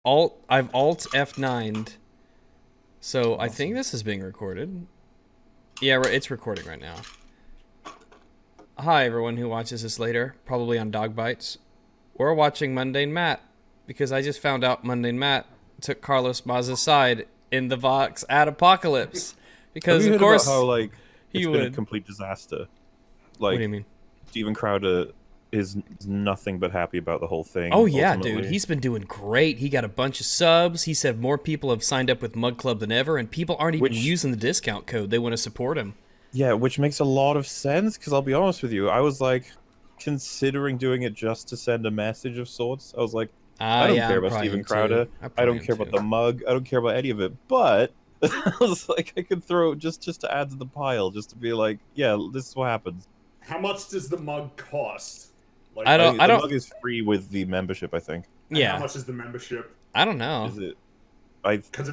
I've Alt F9'd, so I think this is being recorded. Yeah, it's recording right now. Hi, everyone who watches this later, probably on Dogbytes. We're watching MundaneMatt, because I just found out MundaneMatt took Carlos Maz's side in the Vox Adpocalypse. Because, Have you of heard course, about how, like, he it's been a would. complete disaster? What Like, do you mean? Steven Crowder is nothing but happy about the whole thing. Oh, yeah, ultimately. dude. He's been doing great. He got a bunch of subs. He said more people have signed up with Mug Club than ever, and people aren't even using the discount code. They want to support him. Yeah, which makes a lot of sense, because I'll be honest with you, I was, like, considering doing it just to send a message of sorts. I was like, I don't Yeah, care I'm about probably Steven am Crowder. too. I don't care about the mug. I don't care about any of it. But I was like, I could throw just to add to the pile, just to be like, yeah, this is what happens. How much does the mug cost? Like, I the don't. mug is free with the membership, I think. And Yeah. how much is the membership? I don't know. Is it? Because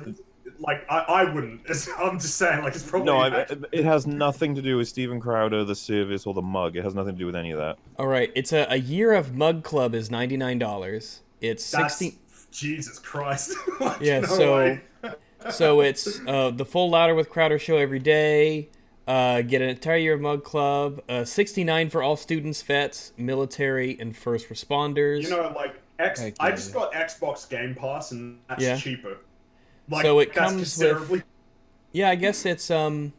like I wouldn't. I'm just saying, like, it's probably no. It has nothing to do with Steven Crowder, the service, or the mug. It has nothing to do with any of that. All right, it's a year of Mug Club is $99. It's 60. Jesus Christ. Like, Yeah, no so it's the full Louder with Crowder show every day. Get an entire year of Mug Club. 69 for all students, vets, military, and first responders. You know, like I just got Xbox Game Pass, and that's cheaper. Like, so it that's comes considerably. with. Yeah, I guess it's So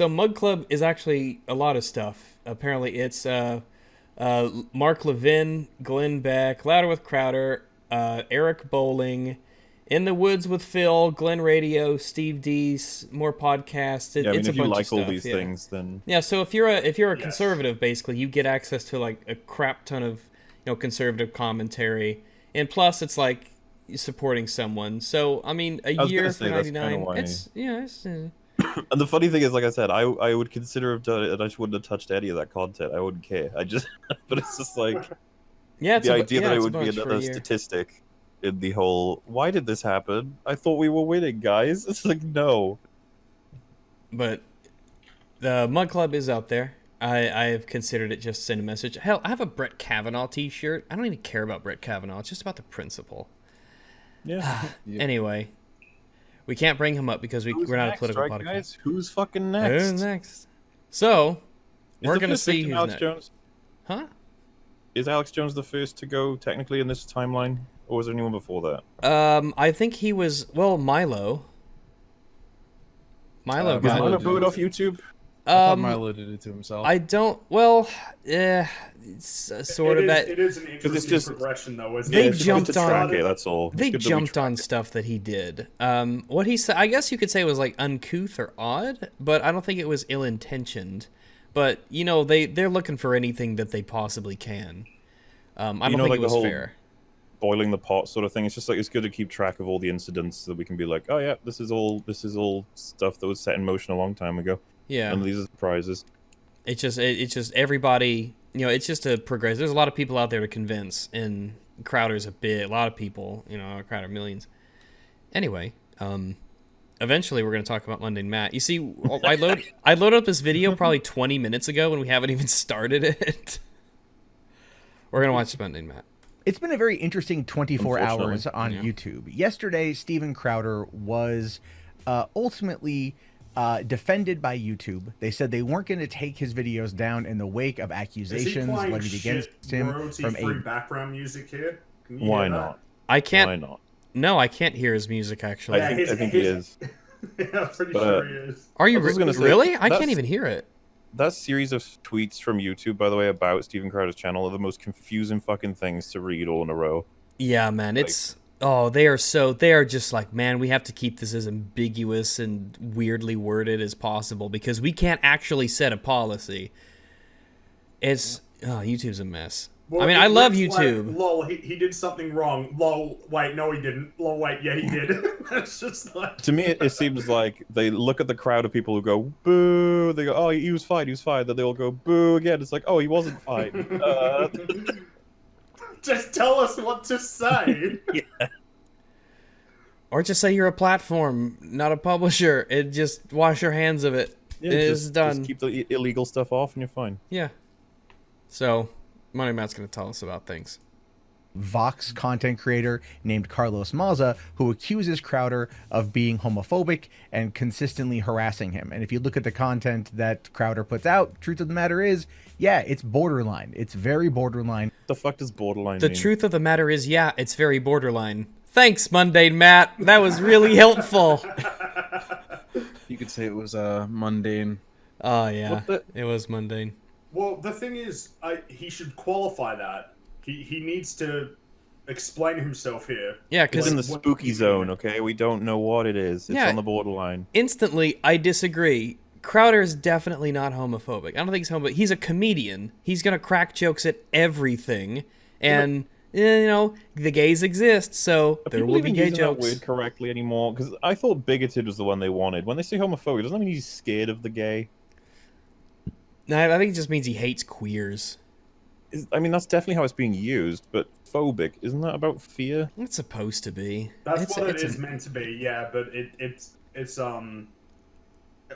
Mug Club is actually a lot of stuff. Apparently, it's Mark Levin, Glenn Beck, Louder with Crowder, Eric Bowling, In the Woods with Phil, Glenn Radio, Steve Dees, more podcasts. Yeah, I mean, it's a if you bunch like of stuff, all these things, then yeah. So if you're a conservative, basically, you get access to like a crap ton of conservative commentary, and plus it's like supporting someone. So I mean, a year for $99. It's And the funny thing is, like I said, I would consider have done it, and I just wouldn't have touched any of that content. I wouldn't care. But it's just like, the idea that it would be another statistic in the whole. Why did this happen? I thought we were winning, guys. It's like, no. But the Mug Club is out there. I have considered it just send a message. Hell, I have a Brett Kavanaugh T-shirt. I don't even care about Brett Kavanaugh. It's just about the principle. Yeah. Anyway. We can't bring him up because we're not a political podcast. Guys? Who's fucking next? Who's next? So, we're going to see who's Alex next. Jones? Huh? Is Alex Jones the first to go technically in this timeline? Or was there anyone before that? I think he was, Milo. Milo got Milo booed off YouTube? I thought Milo did it to himself. I don't, it's sort of that. It is an interesting progression, though, isn't they it? jumped on it, that's all. They jumped on stuff that he did. What he said, I guess you could say, was like uncouth or odd, but I don't think it was ill-intentioned. But they're looking for anything that they possibly can. I don't think it was fair. Boiling the pot sort of thing. It's just like, it's good to keep track of all the incidents so that we can be like, oh yeah, this is all stuff that was set in motion a long time ago. Yeah. And these are surprises. It's just everybody, it's just a progress. There's a lot of people out there to convince, and Crowder's a lot of people, Crowder millions. Anyway, eventually we're going to talk about MundaneMatt. You see, I loaded up this video probably 20 minutes ago when we haven't even started it. We're going to watch MundaneMatt. It's been a very interesting 24 hours on YouTube. Yesterday, Steven Crowder was ultimately defended by YouTube. They said they weren't going to take his videos down in the wake of accusations levied against him from free background music here. Why not? I can't. Why not? No, I can't hear his music actually. I think he is. Yeah, I'm pretty sure he is. Are you really? I can't even hear it. That series of tweets from YouTube, by the way, about Steven Crowder's channel are the most confusing fucking things to read all in a row. Yeah, man, they are just like, man, we have to keep this as ambiguous and weirdly worded as possible because we can't actually set a policy. YouTube's a mess. Well, I mean, I love YouTube. Like, lol, he did something wrong. Lol, wait, no he didn't. Lol, wait, yeah he did. It's just like... To me, it seems like they look at the crowd of people who go, boo. They go, oh, he was fine. Then they all go, boo again. It's like, oh, he wasn't fine. Just tell us what to say. Yeah. Or just say you're a platform, not a publisher, and just wash your hands of it. Yeah, it's done. Just keep the illegal stuff off and you're fine. Yeah. So, MundaneMatt's going to tell us about things. Vox content creator named Carlos Maza, who accuses Crowder of being homophobic and consistently harassing him. And if you look at the content that Crowder puts out, truth of the matter is, yeah, it's borderline. It's very borderline. The fuck does borderline The mean? truth of the matter is, yeah, it's very borderline. Thanks, MundaneMatt. That was really helpful. You could say it was mundane. Oh, yeah. It was mundane. Well, the thing is, he should qualify that. He needs to explain himself here. Yeah, It's because in the spooky zone, okay? We don't know what it is. It's Yeah. on the borderline. instantly, I disagree. Crowder is definitely not homophobic. I don't think he's homophobic. He's a comedian. He's going to crack jokes at everything. And, you know, the gays exist, so there will be gay jokes. That word correctly anymore? Because I thought bigoted was the one they wanted. When they say homophobic, doesn't that mean he's scared of the gay? No, I think it just means he hates queers. I mean, that's definitely how it's being used, but phobic, isn't that about fear? It's supposed to be. That's what it is meant to be, yeah, but it's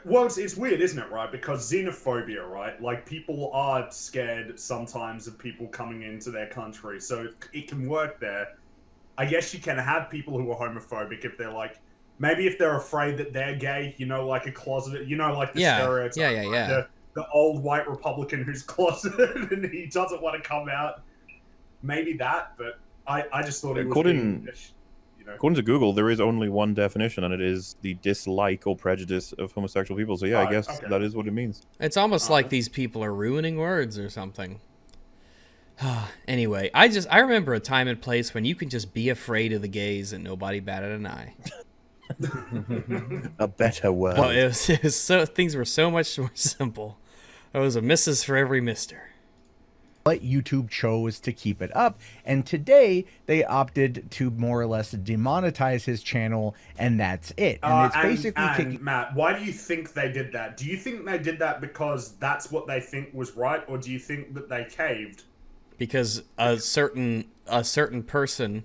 well, it's weird, isn't it, right? Because xenophobia, right? Like, people are scared sometimes of people coming into their country, so it can work there. I guess you can have people who are homophobic if they're like, maybe if they're afraid that they're gay, you know, like a closeted, you know, like the stereotype. Yeah. The old white Republican who's closeted and he doesn't want to come out. Maybe that, but I just thought it was being, you know. According to Google, there is only one definition, and it is the dislike or prejudice of homosexual people. So yeah, I guess that is what it means. It's almost like these people are ruining words or something. Anyway, I remember a time and place when you could just be afraid of the gays and nobody batted an eye. A better word. Oh, it was so, things were so much more simple. There was a missus for every mister. But YouTube chose to keep it up, and today they opted to more or less demonetize his channel, and that's it. And it's basically kicking... Matt, why do you think they did that? Do you think they did that because that's what they think was right, or do you think that they caved? Because a certain person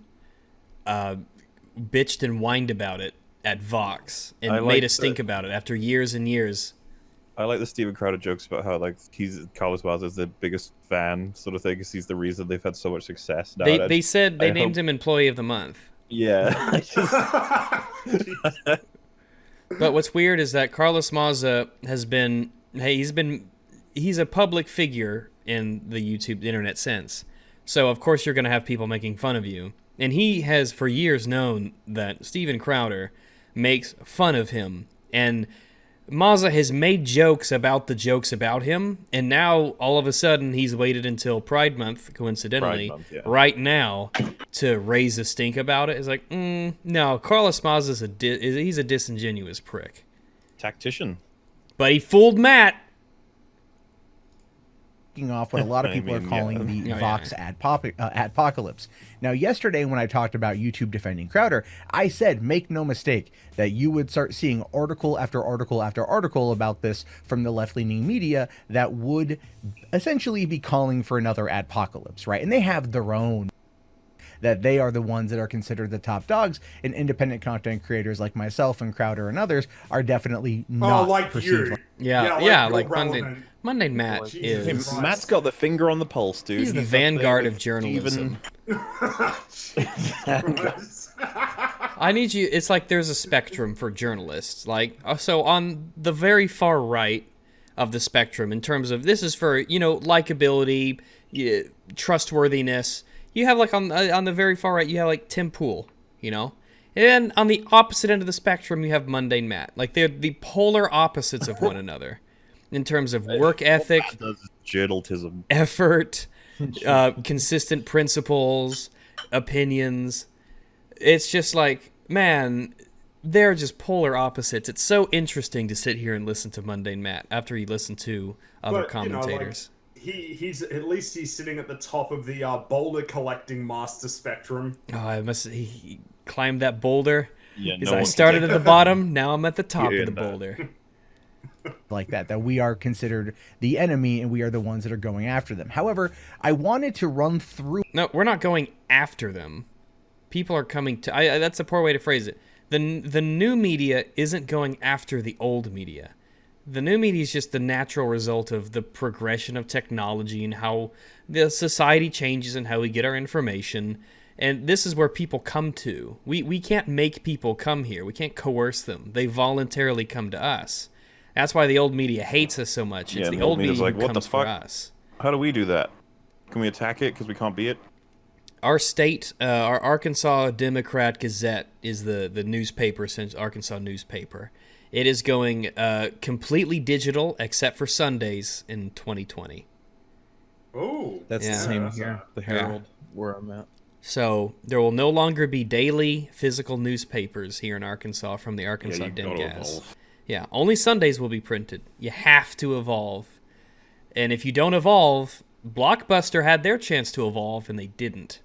bitched and whined about it at Vox and made us think about it after years and years. I like the Steven Crowder jokes about how like Carlos Maza is the biggest fan sort of thing because he's the reason they've had so much success. They said they named him Employee of the Month. Yeah. But what's weird is that Carlos Maza has been he's a public figure in the YouTube internet sense. So of course you're going to have people making fun of you. And he has for years known that Steven Crowder makes fun of him, and Maza has made jokes about the jokes about him, and now all of a sudden he's waited until Pride Month, coincidentally, right now, to raise a stink about it. It's like, no, Carlos Maza's he's a disingenuous prick. Tactician. But he fooled Matt. Off what a lot of people are calling the Vox Adpocalypse. Now, yesterday when I talked about YouTube defending Crowder, I said, make no mistake, that you would start seeing article after article after article about this from the left-leaning media that would essentially be calling for another Adpocalypse, right? And they have their own, that they are the ones that are considered the top dogs, and independent content creators like myself and Crowder and others are definitely not like perceived. Like MundaneMatt is... Matt's got the finger on the pulse, dude. He's the vanguard of journalism. I need you... It's like there's a spectrum for journalists. Like, so on the very far right of the spectrum, in terms of this is for, you know, likability, trustworthiness... You have, like, on the very far right, you have, like, Tim Pool, you know? And then on the opposite end of the spectrum, you have MundaneMatt. Like, they're the polar opposites of one another in terms of work ethic, journalism, effort, consistent principles, opinions. It's just like, man, they're just polar opposites. It's so interesting to sit here and listen to MundaneMatt after you listen to other commentators. He's at least he's sitting at the top of the boulder collecting master spectrum. Oh, he climbed that boulder. Yeah, because I started at the bottom, now I'm at the top of the boulder. Like that we are considered the enemy and we are the ones that are going after them. However, I wanted to run through... No, we're not going after them. People are coming to... that's a poor way to phrase it. The new media isn't going after the old media. The new media is just the natural result of the progression of technology and how the society changes and how we get our information. And this is where people come to. We can't make people come here. We can't coerce them. They voluntarily come to us. That's why the old media hates us so much. It's the old media who comes for us. How do we do that? Can we attack it because we can't be it? Our state, our Arkansas Democrat Gazette is the newspaper, Arkansas newspaper. It is going completely digital except for Sundays in 2020. Oh, that's the same here. The Herald, where I'm at. So there will no longer be daily physical newspapers here in Arkansas from the Arkansas Demgas. Yeah, only Sundays will be printed. You have to evolve. And if you don't evolve, Blockbuster had their chance to evolve, and they didn't.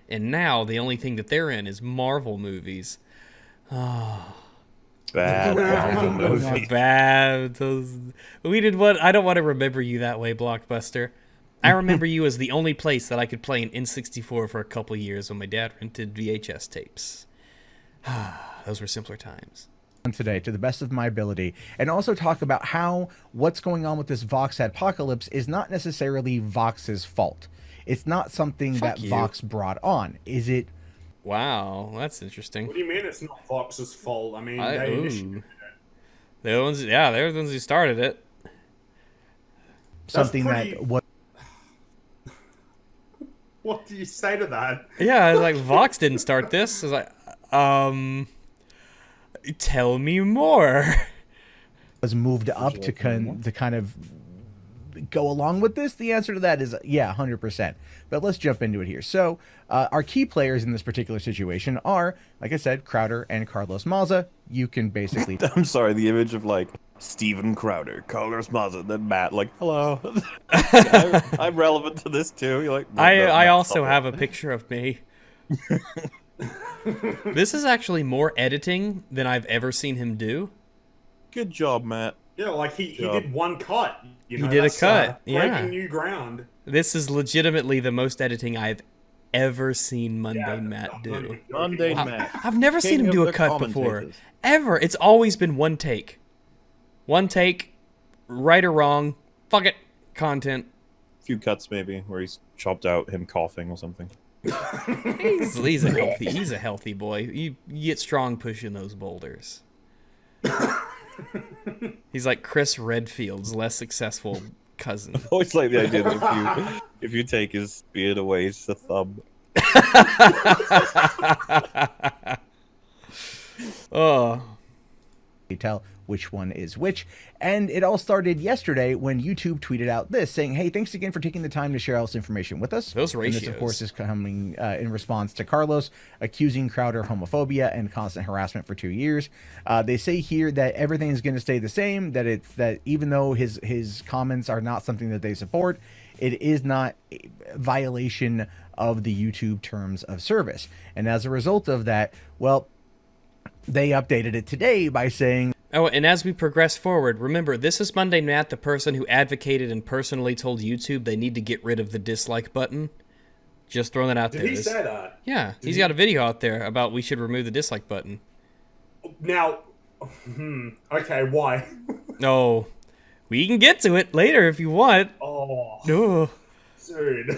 And now the only thing that they're in is Marvel movies. Oh. Bad Marvel movies. Bad. We did what? I don't want to remember you that way, Blockbuster. I remember you as the only place that I could play an N64 for a couple years when my dad rented VHS tapes. Those were simpler times. Today, to the best of my ability, and also talk about how what's going on with this Vox Adpocalypse is not necessarily Vox's fault. It's not something that Vox brought on. Is it? Wow, that's interesting. What do you mean it's not Vox's fault? I mean, they initiated it. They're the ones who started it. Something that what? What do you say to that? Yeah, like Vox didn't start this. It's like, tell me more. Was moved up to kind of go along with this. The answer to that is 100%. But let's jump into it here. So our key players in this particular situation are, like I said, Crowder and Carlos Maza. You can basically... I'm sorry, the image of like Steven Crowder, Carlos Maza, then Matt, like, hello. I'm relevant to this too. You're like, I also have a picture of me. This is actually more editing than I've ever seen him do. Good job, Matt. Yeah, like he did one cut. He did a cut. Breaking new ground. This is legitimately the most editing I've ever seen MundaneMatt do. MundaneMatt. I've never seen him do a cut before. Ever. It's always been one take. One take, right or wrong, fuck it, content. A few cuts maybe, where he's chopped out him coughing or something. He's a healthy boy. You get strong pushing those boulders. He's like Chris Redfield's less successful cousin. I always like the idea that if you take his beard away, it's the thumb. Oh. You tell which one is which. And it all started yesterday when YouTube tweeted out this, saying, hey, thanks again for taking the time to share all this information with us. Those ratios. And this, of course, is coming in response to Carlos accusing Crowder of homophobia and constant harassment for 2 years. They say here that everything is going to stay the same, that even though his comments are not something that they support, it is not a violation of the YouTube terms of service. And as a result of that, well, they updated it today by saying... Oh, and as we progress forward, remember, this is MundaneMatt, the person who advocated and personally told YouTube they need to get rid of the dislike button. Just throwing that out there. Did he say that? Yeah, he's got a video out there about we should remove the dislike button. Now, okay, why? No, we can get to it later if you want. Oh. No. Dude.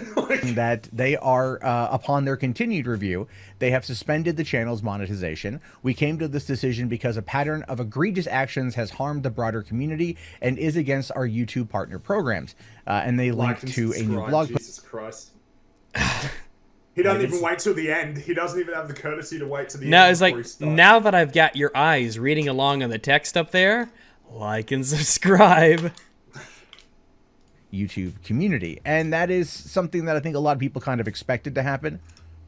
That they are, upon their continued review, they have suspended the channel's monetization. We came to this decision because a pattern of egregious actions has harmed the broader community and is against our YouTube partner programs. And they link to a new blog post. Jesus Christ. He doesn't even wait till the end. He doesn't even have the courtesy to wait till the end. Now it's like, now that I've got your eyes reading along on the text up there, like and subscribe. YouTube community, and that is something that I think a lot of people kind of expected to happen,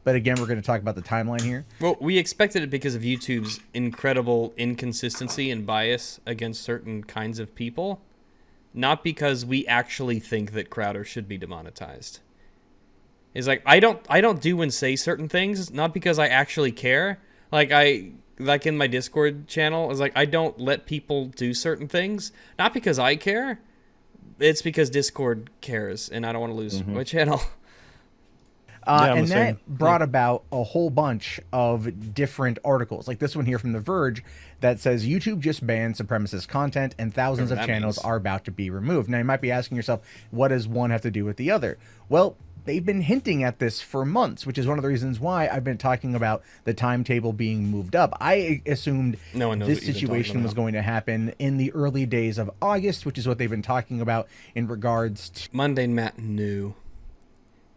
but again, we're going to talk about the timeline here. Well, we expected it because of YouTube's incredible inconsistency and bias against certain kinds of people, not because we actually think that Crowder should be demonetized. It's like I don't do and say certain things, not because I actually care. Like in my Discord channel, it's like I don't let people do certain things, not because I care. It's because Discord cares, and I don't want to lose my channel. And that brought about a whole bunch of different articles, like this one here from The Verge that says YouTube just banned supremacist content and thousands of channels are about to be removed. Now, you might be asking yourself, what does one have to do with the other? Well, they've been hinting at this for months, which is one of the reasons why I've been talking about the timetable being moved up. I assumed this situation was going to happen in the early days of August, which is what they've been talking about in regards to... MundaneMatt knew.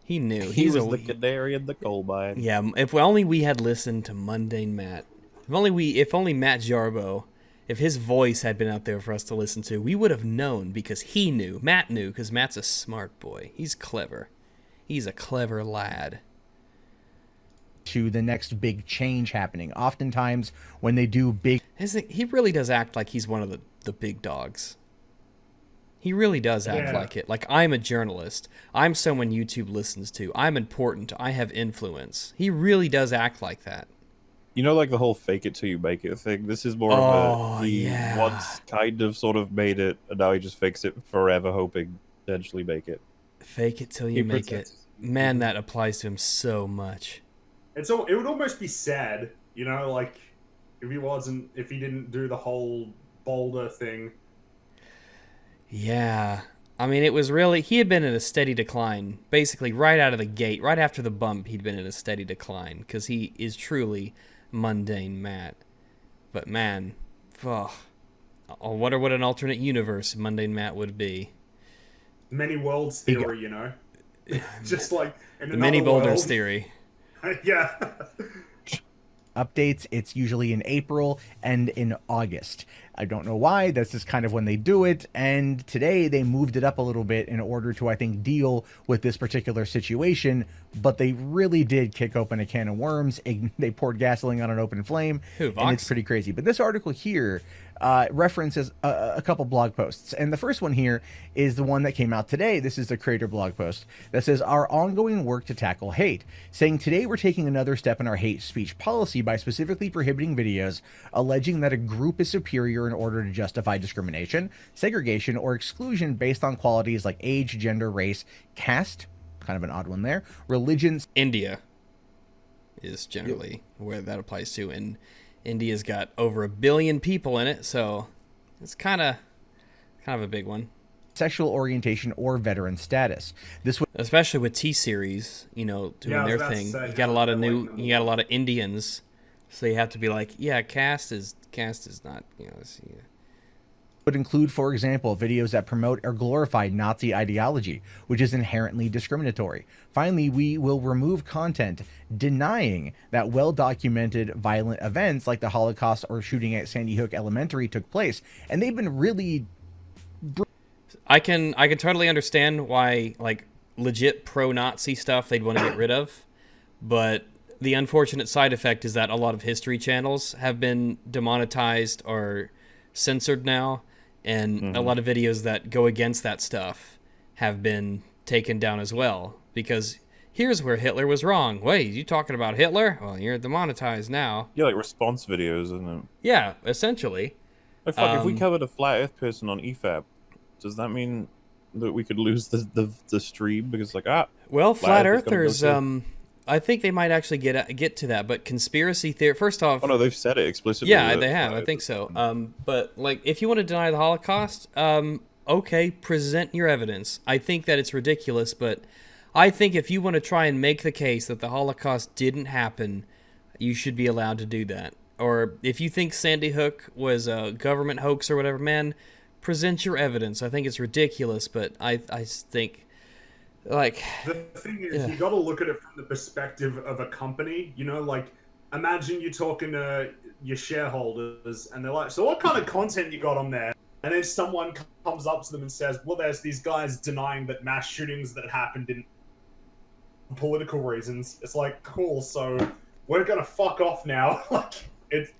He knew. He was the canary in the coal mine. Yeah, if only we had listened to MundaneMatt. If only Matt Jarbo, if his voice had been out there for us to listen to, we would have known because he knew. Matt knew because Matt's a smart boy. He's clever. He's a clever lad. To the next big change happening. Oftentimes, when they do big... He really does act like he's one of the big dogs. He really does act like it. Like, I'm a journalist. I'm someone YouTube listens to. I'm important. I have influence. He really does act like that. You know, like the whole fake it till you make it thing? This is more of a... He once kind of sort of made it, and now he just fakes it forever, hoping to eventually make it. Fake it till you make it. Man, that applies to him so much. It would almost be sad, you know, like, if he didn't do the whole Boulder thing. Yeah. I mean, it was really... He had been in a steady decline. Basically, right out of the gate. Right after the bump, he'd been in a steady decline. Because he is truly MundaneMatt. But man... Oh, I wonder what an alternate universe MundaneMatt would be. Many worlds theory, you know? Just like... in the many boulders theory. Yeah. Updates, it's usually in April and in August. I don't know why, that's just kind of when they do it, and today they moved it up a little bit in order to, I think, deal with this particular situation, but they really did kick open a can of worms. They poured gasoline on an open flame, and it's pretty crazy. But this article here references a couple blog posts, and the first one here is the one that came out today. This is the creator blog post that says, our ongoing work to tackle hate, saying today we're taking another step in our hate speech policy by specifically prohibiting videos alleging that a group is superior in order to justify discrimination, segregation, or exclusion based on qualities like age, gender, race, caste, kind of an odd one there, religion. India is generally where that applies to, and India's got over 1 billion people in it, so it's kind of a big one. Sexual orientation or veteran status. This would, especially with T-Series, you know, doing their thing. You got a lot of Indians, so you have to be like, yeah, caste is not, you know. Would include, for example, videos that promote or glorify Nazi ideology, which is inherently discriminatory. Finally, we will remove content denying that well-documented violent events like the Holocaust or shooting at Sandy Hook Elementary took place. And they've been really... I can totally understand why, like, legit pro-Nazi stuff they'd want to get rid of, but the unfortunate side effect is that a lot of history channels have been demonetized or censored now, and a lot of videos that go against that stuff have been taken down as well, because here's where Hitler was wrong. Wait, you talking about Hitler? Well, you're demonetized now. Yeah, like response videos, isn't it? Yeah, essentially. Oh, fuck, if we covered a flat earth person on EFAP, does that mean that we could lose the stream? Because, like, well, flat earthers, I think they might actually get to that, but conspiracy theory, first off... Oh, no, they've said it explicitly. Yeah, they have, I think so. But, like, if you want to deny the Holocaust, okay, present your evidence. I think that it's ridiculous, but I think if you want to try and make the case that the Holocaust didn't happen, you should be allowed to do that. Or if you think Sandy Hook was a government hoax or whatever, man, present your evidence. I think it's ridiculous, but I think... Like, the thing is, you got to look at it from the perspective of a company. You know, like, imagine you're talking to your shareholders and they're like, so what kind of content you got on there? And then someone comes up to them and says, well, there's these guys denying that mass shootings that happened in political reasons. It's like, cool, so we're gonna fuck off now. Like, it's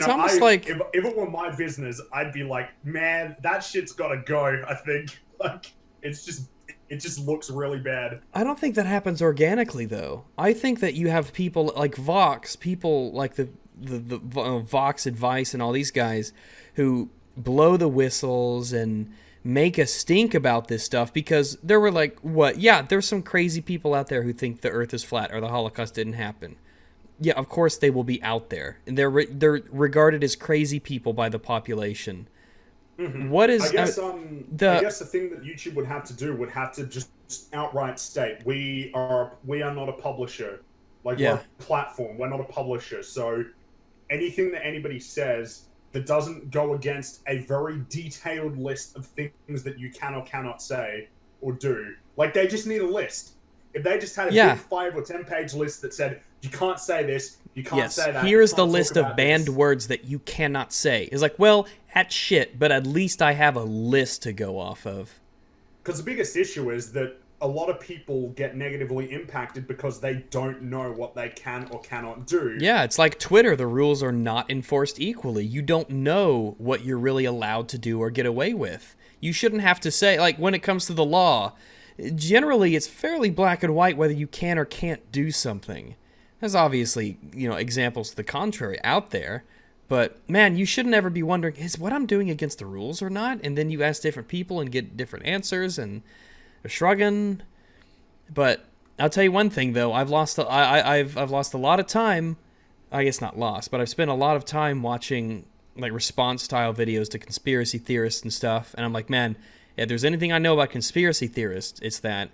almost like if it were my business, I'd be like, man, that shit's gotta go. I think, like, it just looks really bad. I don't think that happens organically, though. I think that you have people like Vox, people like the Vox Advice and all these guys who blow the whistles and make a stink about this stuff because there were like, what? Yeah, there's some crazy people out there who think the Earth is flat or the Holocaust didn't happen. Yeah, of course they will be out there, and they're regarded as crazy people by the population. Mm-hmm. What is? I guess the thing that YouTube would have to do would have to just outright state we are not a publisher, like we're a platform. We're not a publisher, so anything that anybody says that doesn't go against a very detailed list of things that you can or cannot say or do, like they just need a list. If they just had a big 5 or 10 page list that said, you can't say this, you can't say that. Here's the list of banned words that you cannot say. It's like, well, that's shit, but at least I have a list to go off of. Because the biggest issue is that a lot of people get negatively impacted because they don't know what they can or cannot do. Yeah, it's like Twitter. The rules are not enforced equally. You don't know what you're really allowed to do or get away with. You shouldn't have to say, like, when it comes to the law, generally it's fairly black and white whether you can or can't do something. There's obviously, examples to the contrary out there, but man, you shouldn't ever be wondering, is what I'm doing against the rules or not? And then you ask different people and get different answers and they're shrugging. But I'll tell you one thing though, I've lost a lot of time. I guess not lost, but I've spent a lot of time watching like response style videos to conspiracy theorists and stuff, and I'm like, man, if there's anything I know about conspiracy theorists, it's that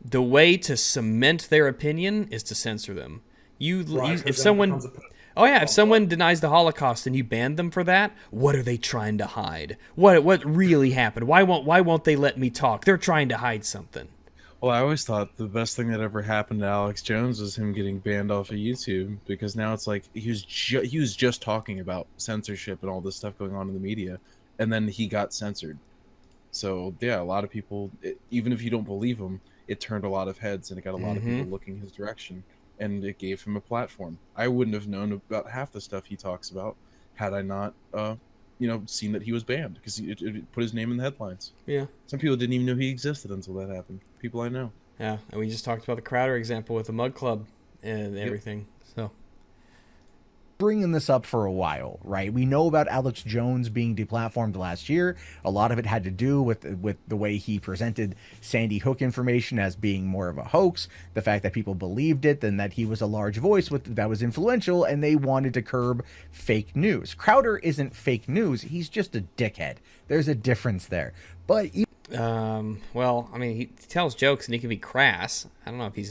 the way to cement their opinion is to censor them. If someone denies the Holocaust and you ban them for that, what are they trying to hide? What really happened? Why won't they let me talk? They're trying to hide something. Well, I always thought the best thing that ever happened to Alex Jones was him getting banned off of YouTube, because now it's like he was just talking about censorship and all this stuff going on in the media, and then he got censored. So yeah, a lot of people, even if you don't believe him, it turned a lot of heads and it got a lot of people looking his direction, and it gave him a platform. I wouldn't have known about half the stuff he talks about had I not, seen that he was banned, because it put his name in the headlines. Yeah. Some people didn't even know he existed until that happened. People I know. Yeah, and we just talked about the Crowder example with the Mug Club and everything. So. Bringing this up for a while, right? We know about Alex Jones being deplatformed last year. A lot of it had to do with the way he presented Sandy Hook information as being more of a hoax, the fact that people believed it, and that he was a large voice that was influential, and they wanted to curb fake news. Crowder isn't fake news; he's just a dickhead. There's a difference there. But well, I mean, he tells jokes and he can be crass. I don't know if he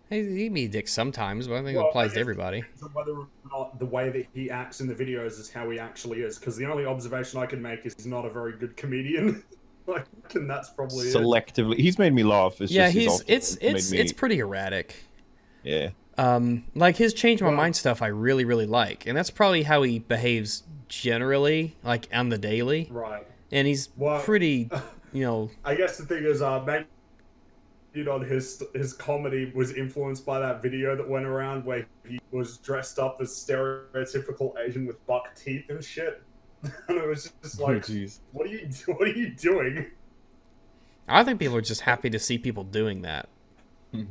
can be a dick sometimes, but I think it applies to everybody. Whether or not the way that he acts in the videos is how he actually is, because the only observation I can make is he's not a very good comedian. And that's probably selectively. He's made me laugh. It's pretty erratic. Yeah. Like his change my mind stuff, I really, really like, and that's probably how he behaves generally, like on the daily. Right. And he's pretty, I guess the thing is, maybe his comedy was influenced by that video that went around where he was dressed up as stereotypical Asian with buck teeth and shit, and it was just like, what are you doing? I think people are just happy to see people doing that.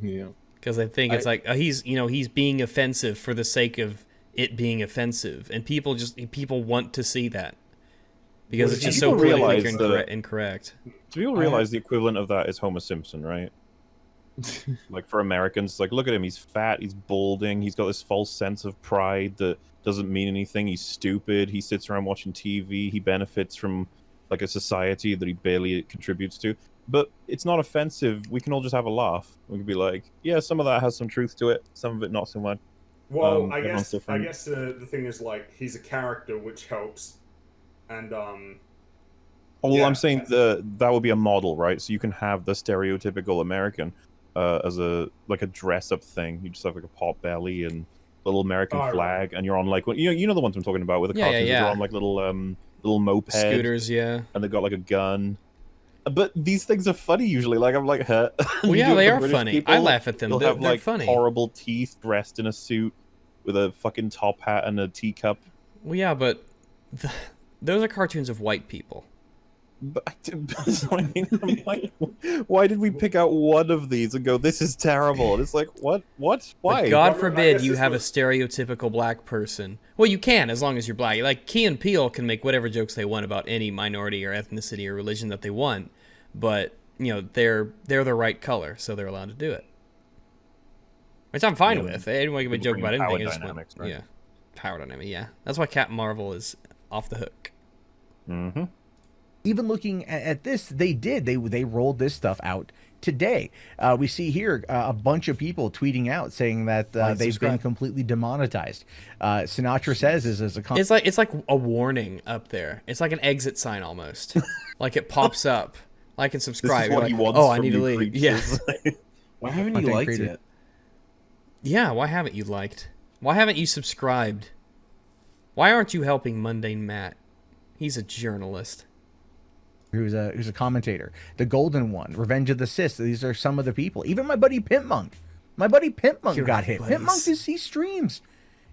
Yeah, because they think it's like he's being offensive for the sake of it being offensive, and people want to see that because it's just so politically incorrect. Do people realize the equivalent of that is Homer Simpson, right? Like for Americans, like look at him, he's fat, he's balding, he's got this false sense of pride that doesn't mean anything, he's stupid, he sits around watching TV, he benefits from like a society that he barely contributes to. But it's not offensive, we can all just have a laugh. We can be like, yeah, some of that has some truth to it, some of it not so much. Well, I guess the thing is, like, he's a character, which helps. And I'm saying that would be a model, right? So you can have the stereotypical American as a dress-up thing. You just have like a pot belly and a little American flag, and you're on like you know the ones I'm talking about with the cartoons. You're on like little moped scooters, and they've got like a gun. But these things are funny usually. Like I'm like, huh? Well, yeah, they are funny. People, I laugh at them. They'll have like funny. Horrible teeth, dressed in a suit with a fucking top hat and a teacup. Well, yeah, but those are cartoons of white people. But I mean, I'm like, why did we pick out one of these and go, this is terrible? And it's like, what? Why? But God forbid you have a stereotypical black person. Well, you can, as long as you're black. Like, Key and Peele can make whatever jokes they want about any minority or ethnicity or religion that they want, but, you know, they're the right color, so they're allowed to do it. Which I'm fine with. Anyone can make a joke about anything. Right? Yeah. Power dynamic, yeah. That's why Captain Marvel is off the hook. Mm-hmm. Even looking at this, they rolled this stuff out today. We see here a bunch of people tweeting out saying that they've been completely demonetized. Sinatra says is as a it's like a warning up there. It's like an exit sign almost. Like it pops up. Like and subscribe. This is what like, he wants I need to leave. Creeps. Yeah. Why haven't you liked it? Yeah, why haven't you liked? Why haven't you subscribed? Why aren't you helping MundaneMatt? He's a journalist. Who's a commentator. The Golden One, Revenge of the Sith. These are some of the people. Even my buddy Pimp Monk. My buddy Pimp Monk got hit. Pimp Monk he streams.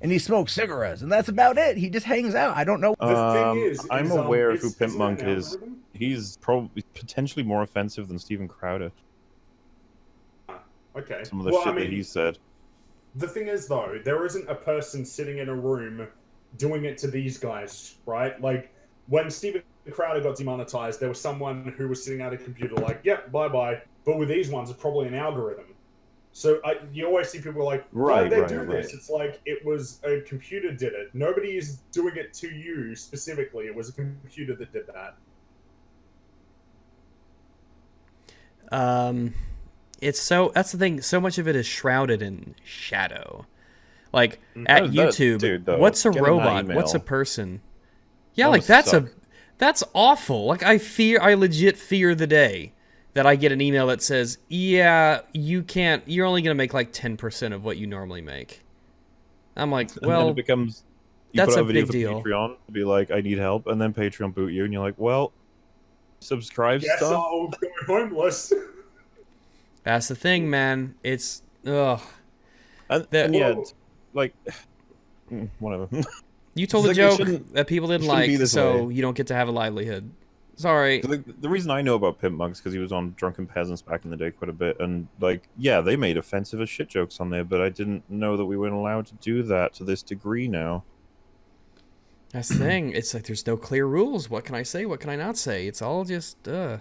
And he smokes cigarettes, and that's about it. He just hangs out. I don't know. The thing is I'm aware of who Pimp Monk is. He's probably potentially more offensive than Steven Crowder. Okay. Some of the shit that he said. The thing is, though, there isn't a person sitting in a room doing it to these guys, right? Like, when Steven Crowder got demonetized, there was someone who was sitting at a computer like, yep, bye-bye. But with these ones, it's probably an algorithm. So you always see people like, why did they do this? It's like, it was a computer did it. Nobody is doing it to you specifically. It was a computer that did that. That's the thing. So much of it is shrouded in shadow. Like at YouTube, what's a robot? What's a person? Yeah, like that's awful. Like I legit fear the day that I get an email that says, "Yeah, you're only gonna make like 10% of what you normally make." I'm like, well, and then it becomes that's put a out video big deal. Patreon, be like, I need help, and then Patreon boot you, and you're like, well, subscribe stuff. I'll go homeless. That's the thing, man. It's like whatever. You told a joke that people didn't like, so you don't get to have a livelihood. Sorry. The reason I know about Pimp Monk is because he was on Drunken Peasants back in the day quite a bit, and like, yeah, they made offensive as shit jokes on there, but I didn't know that we weren't allowed to do that to this degree now. That's the thing. It's like there's no clear rules. What can I say? What can I not say? It's all just How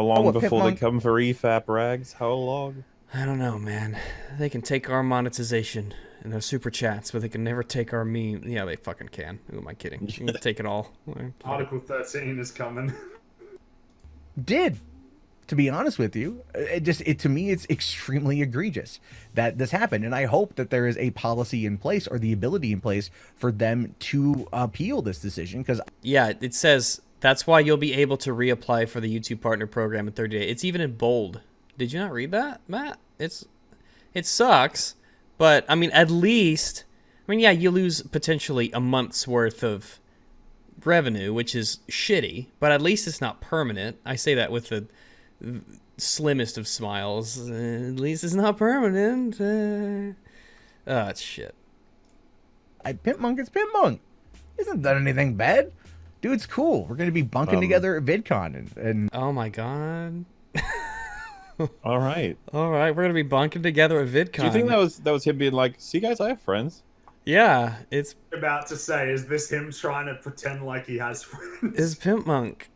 long before they come for EFAP rags? How long? I don't know, man. They can take our monetization and their super chats, but they can never take our meme. Yeah, they fucking can. Who am I kidding? You can take it all. Article 13 is coming. To be honest with you, to me, it's extremely egregious that this happened. And I hope that there is a policy in place or the ability in place for them to appeal this decision. Because yeah, it says that's why you'll be able to reapply for the YouTube Partner Program in 30 days. It's even in bold. Did you not read that, Matt? It sucks, but I mean, at least, yeah, you lose potentially a month's worth of revenue, which is shitty, but at least it's not permanent. I say that with the slimmest of smiles. At least it's not permanent. It's shit. Pimp Monk is Pimp Monk. He hasn't done anything bad. Dude's cool. We're gonna be bunking together at VidCon and oh my god. All right. We're gonna be bunking together at VidCon. Do you think that was him being like, "See, guys, I have friends." Yeah, it's about to say, is this him trying to pretend like he has friends? Is Pimp Monk?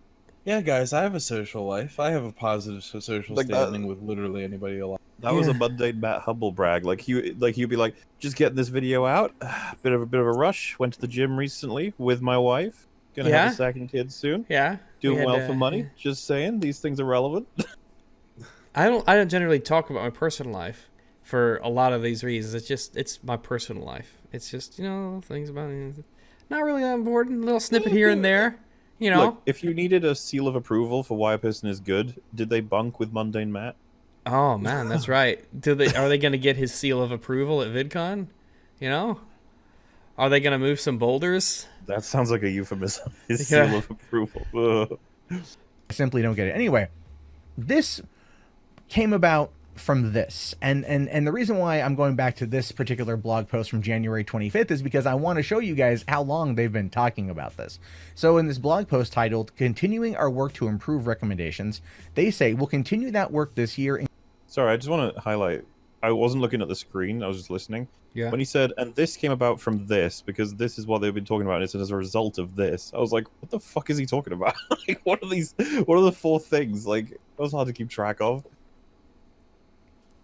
Yeah, guys, I have a social life. I have a positive social standing with literally anybody alive. That was a MundaneMatt humble brag. Like he'd be like, "Just getting this video out. Bit of a rush. Went to the gym recently with my wife. Gonna have a second kid soon. Yeah, doing well for money. Just saying, these things are relevant." I don't generally talk about my personal life for a lot of these reasons. It's my personal life. It's just, things about it. Not really that important. A little snippet here and there, Look, if you needed a seal of approval for why a person is good, did they bunk with MundaneMatt? Oh man, that's right. Are they going to get his seal of approval at VidCon? Are they going to move some boulders? That sounds like a euphemism. His seal of approval. I simply don't get it. Anyway, this came about from this. And the reason why I'm going back to this particular blog post from January 25th is because I want to show you guys how long they've been talking about this. So in this blog post titled "Continuing Our Work to Improve Recommendations," they say we'll continue that work this year. Sorry, I just want to highlight, I wasn't looking at the screen, I was just listening. Yeah. When he said, and this came about from this, because this is what they've been talking about, and it's as a result of this, I was like, what the fuck is he talking about? Like, what are the 4 things? Like, it was hard to keep track of.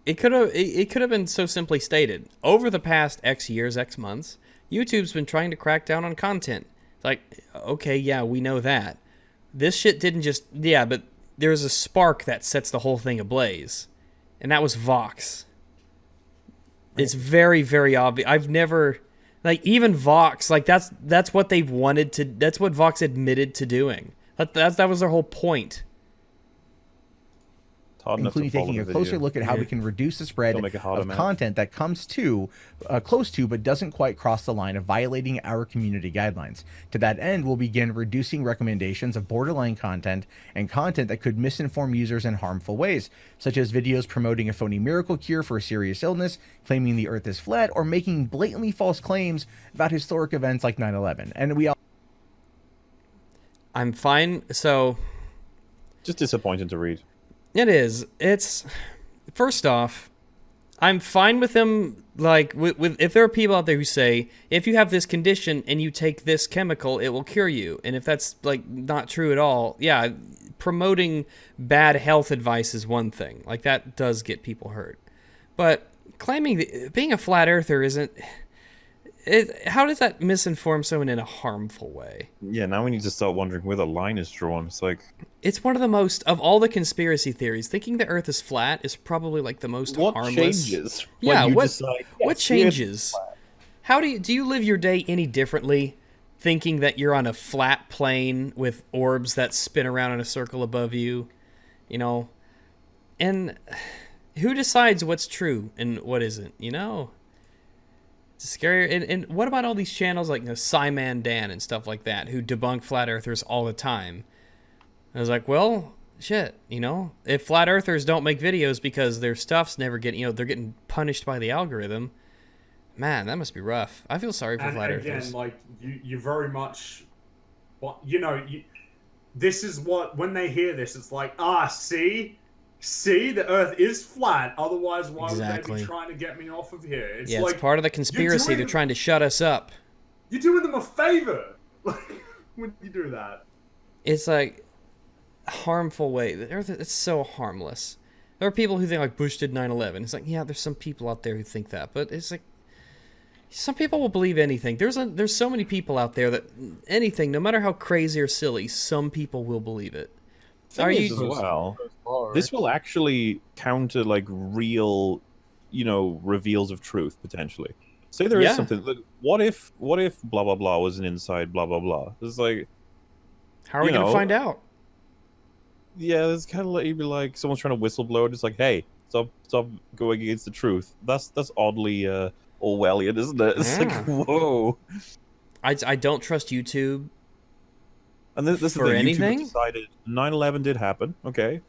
It could have been so simply stated. Over the past X years, X months, YouTube's been trying to crack down on content. It's like, okay, yeah, we know that. This shit didn't just, yeah, but there's a spark that sets the whole thing ablaze. And that was Vox. It's very, very obvious. I've never, like, even Vox, like, that's what they've wanted to, that's what Vox admitted to doing. That was their whole point. Including taking a closer look at how we can reduce the spread of content that comes close to but doesn't quite cross the line of violating our community guidelines. To that end, we'll begin reducing recommendations of borderline content and content that could misinform users in harmful ways, such as videos promoting a phony miracle cure for a serious illness, claiming the earth is flat, or making blatantly false claims about historic events like 9/11. And we all... I'm fine, so... Just disappointing to read. It is. It's, first off, I'm fine with them, like, with if there are people out there who say, if you have this condition and you take this chemical, it will cure you. And if that's, like, not true at all, yeah, promoting bad health advice is one thing. Like, that does get people hurt. But claiming, being a flat earther isn't... how does that misinform someone in a harmful way? Yeah, now we need to start wondering where the line is drawn. It's like... It's one of the most... Of all the conspiracy theories, thinking the Earth is flat is probably, like, the most harmless... What changes? Yeah, what changes? How do you live your day any differently thinking that you're on a flat plane with orbs that spin around in a circle above you? You know? And who decides what's true and what isn't, you know? It's scary. And what about all these channels like Simon Dan and stuff like that who debunk flat earthers all the time? I was like, well, shit, you know, if flat earthers don't make videos because their stuff's never getting, you know, they're getting punished by the algorithm, man, that must be rough. I feel sorry for flat earthers. And like, you very much, you know, this is what, when they hear this, it's like, see, the Earth is flat. Otherwise, why would they be trying to get me off of here? It's yeah, like, it's part of the conspiracy. They're trying to shut us up. You're doing them a favor when you do that. It's like harmful way. The Earth, it's so harmless. There are people who think like Bush did 9/11. It's like, yeah, there's some people out there who think that, but it's like some people will believe anything. There's so many people out there that anything, no matter how crazy or silly, some people will believe it. This will actually counter like real, you know, reveals of truth potentially. Say there is something. Like, what if blah blah blah was an inside blah blah blah? It's like, how are we gonna find out? Yeah, it's kind of like you'd be like someone's trying to whistleblow. It's like, hey, stop going against the truth. That's oddly Orwellian, isn't it? It's like, whoa. I don't trust YouTube. And this is the YouTube decided 9/11 did happen. Okay.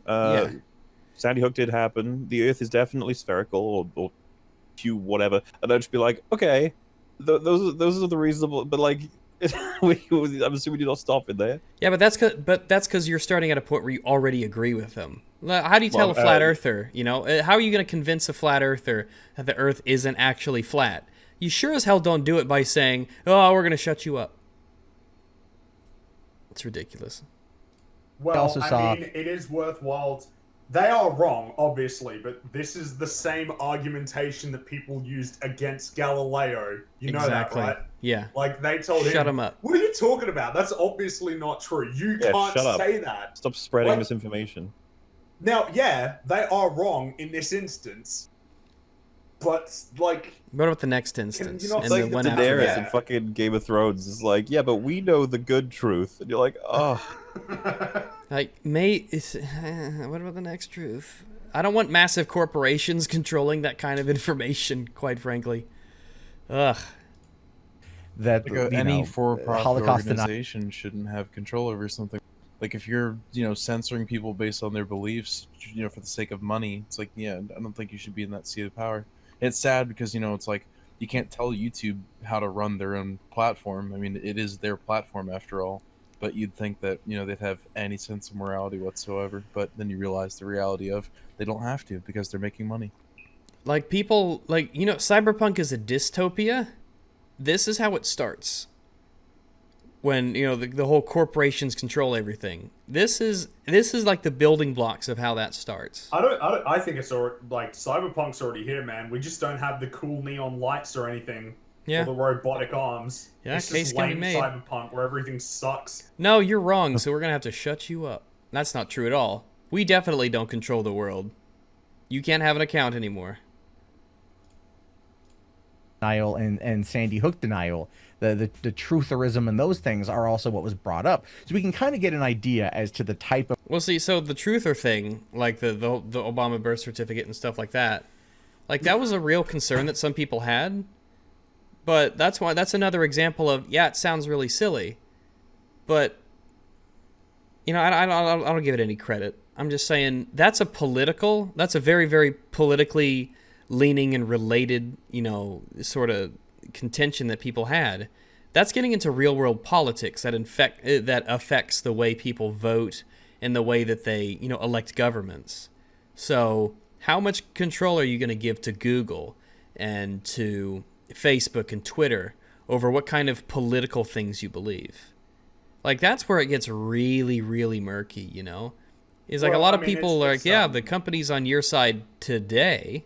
Sandy Hook did happen. The Earth is definitely spherical or whatever. And I'd just be like, okay, those are the reasonable. But like, I'm assuming you don't stop in there. Yeah, but that's because you're starting at a point where you already agree with them. How do you tell a flat earther? You know, how are you going to convince a flat earther that the Earth isn't actually flat? You sure as hell don't do it by saying, "Oh, we're going to shut you up." It's ridiculous. Well, I mean, it is worthwhile. They are wrong, obviously, but this is the same argumentation that people used against Galileo. You know that, right? Yeah. Like, they told him, shut him up. What are you talking about? That's obviously not true. You can't say that. Stop spreading misinformation. Now, yeah, they are wrong in this instance. But, like... What about the next instance? It's like Daenerys in fucking Game of Thrones. It's like, yeah, but we know the good truth. And you're like, oh. Like, what about the next truth? I don't want massive corporations controlling that kind of information, quite frankly. Ugh. That any for-profit organization shouldn't have control over something. Like if you're, censoring people based on their beliefs, for the sake of money, it's like, yeah, I don't think you should be in that seat of power. It's sad because, it's like you can't tell YouTube how to run their own platform. I mean, it is their platform after all. But you'd think that, they'd have any sense of morality whatsoever. But then you realize the reality of they don't have to because they're making money. Like people, Cyberpunk is a dystopia. This is how it starts. When the whole corporations control everything. This is like the building blocks of how that starts. I think it's already, like, Cyberpunk's already here, man. We just don't have the cool neon lights or anything. Yeah. Or the robotic arms. Yeah, it's case just can be lame made. Cyberpunk where everything sucks. No, you're wrong. So we're gonna have to shut you up. That's not true at all. We definitely don't control the world. You can't have an account anymore. Denial and Sandy Hook denial, the trutherism and those things are also what was brought up. So we can kind of get an idea as to the type of... Well, see, so the truther thing, like the Obama birth certificate and stuff like that was a real concern that some people had. But that's another example of, yeah, it sounds really silly. But, I don't give it any credit. I'm just saying that's a very, very politically leaning and related, sort of contention that people had. That's getting into real world politics that affects the way people vote and the way that they, elect governments. So how much control are you going to give to Google and to Facebook and Twitter over what kind of political things you believe? Like, that's where it gets really, really murky, It's like a lot of people are like, yeah, the company's on your side today.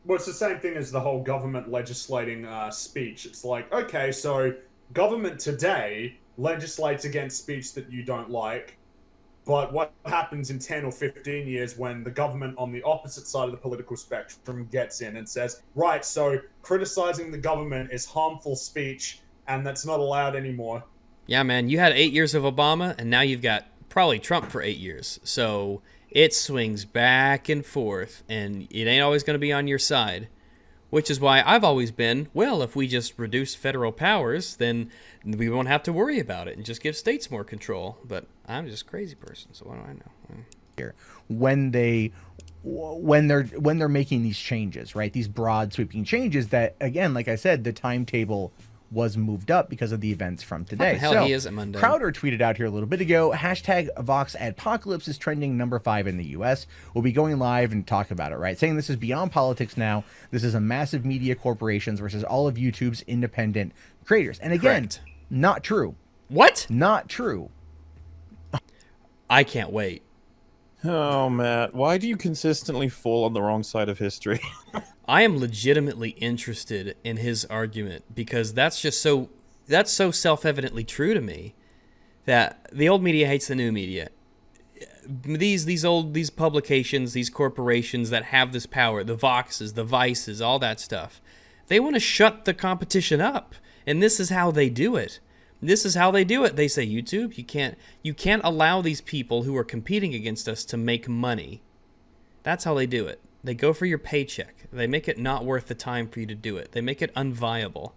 Well, it's the same thing as the whole government legislating speech. It's like, okay, so government today legislates against speech that you don't like, but what happens in 10 or 15 years when the government on the opposite side of the political spectrum gets in and says, right, so criticizing the government is harmful speech, and that's not allowed anymore. Yeah, man, you had 8 years of Obama, and now you've got probably Trump for 8 years, so... it swings back and forth, and it ain't always going to be on your side. Which is why I've always been, well, if we just reduce federal powers, then we won't have to worry about it and just give states more control. But I'm just a crazy person, so what do I know? Here, when they're making these changes, right? These broad sweeping changes that, again, like I said, the timetable was moved up because of the events from today. Hell, he is a Mundane. Crowder tweeted out here a little bit ago, hashtag Vox Adpocalypse is trending number 5 in the US. We'll be going live and talk about it, right? Saying this is beyond politics now. This is a massive media corporations versus all of YouTube's independent creators. And again, correct. Not true. What? Not true. I can't wait. Oh, Matt, why do you consistently fall on the wrong side of history? I am legitimately interested in his argument because that's so self-evidently true to me that the old media hates the new media. These publications, these corporations that have this power, the Voxes, the Vices, all that stuff, they want to shut the competition up, and this is how they do it. They say, YouTube, you can't allow these people who are competing against us to make money. That's how they do it. They go for your paycheck. They make it not worth the time for you to do it. They make it unviable.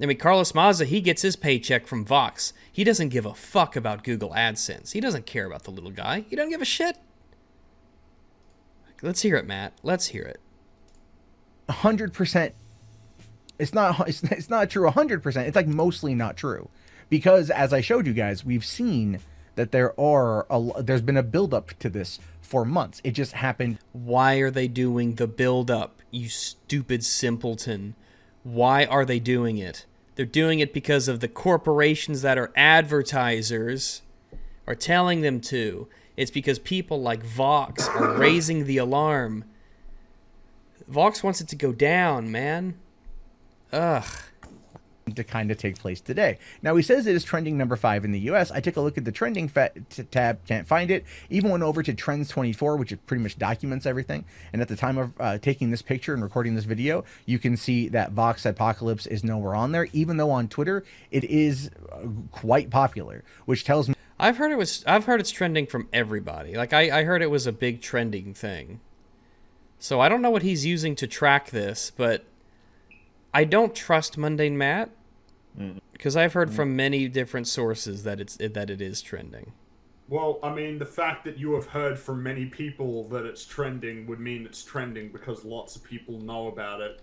I mean, Carlos Maza, he gets his paycheck from Vox. He doesn't give a fuck about Google AdSense. He doesn't care about the little guy. He doesn't give a shit. Let's hear it, Matt. Let's hear it. 100%. It's not true 100%. It's like mostly not true. Because as I showed you guys, we've seen that there's been a buildup to this for months. It just happened. Why are they doing the buildup, you stupid simpleton? Why are they doing it? They're doing it because of the corporations that are advertisers are telling them to. It's because people like Vox are raising the alarm. Vox wants it to go down, man. Ugh. To kind of take place today. Now, he says it is trending number 5 in the US. I took a look at the trending tab, can't find it. Even went over to Trends 24, which pretty much documents everything. And at the time of taking this picture and recording this video, you can see that Vox Adpocalypse is nowhere on there, even though on Twitter it is quite popular, which tells me I've heard it's trending from everybody. Like I heard it was a big trending thing. So I don't know what he's using to track this, but I don't trust MundaneMatt. Because I've heard from many different sources that it is trending. Well, I mean, the fact that you have heard from many people that it's trending would mean it's trending because lots of people know about it.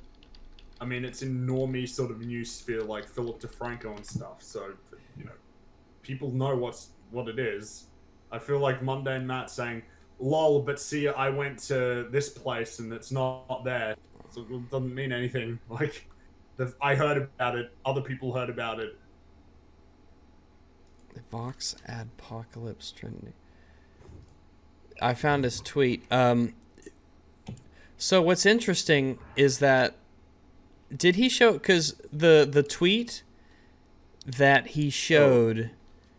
I mean, it's in normie sort of news sphere like Philip DeFranco and stuff. So, you know, people know what it is. I feel like MundaneMatt saying, "Lol, but see, I went to this place and it's not there." So it doesn't mean anything. Like, I heard about it. Other people heard about it. The Vox Adpocalypse trending. I found his tweet. So what's interesting is that did he show? Because the tweet that he showed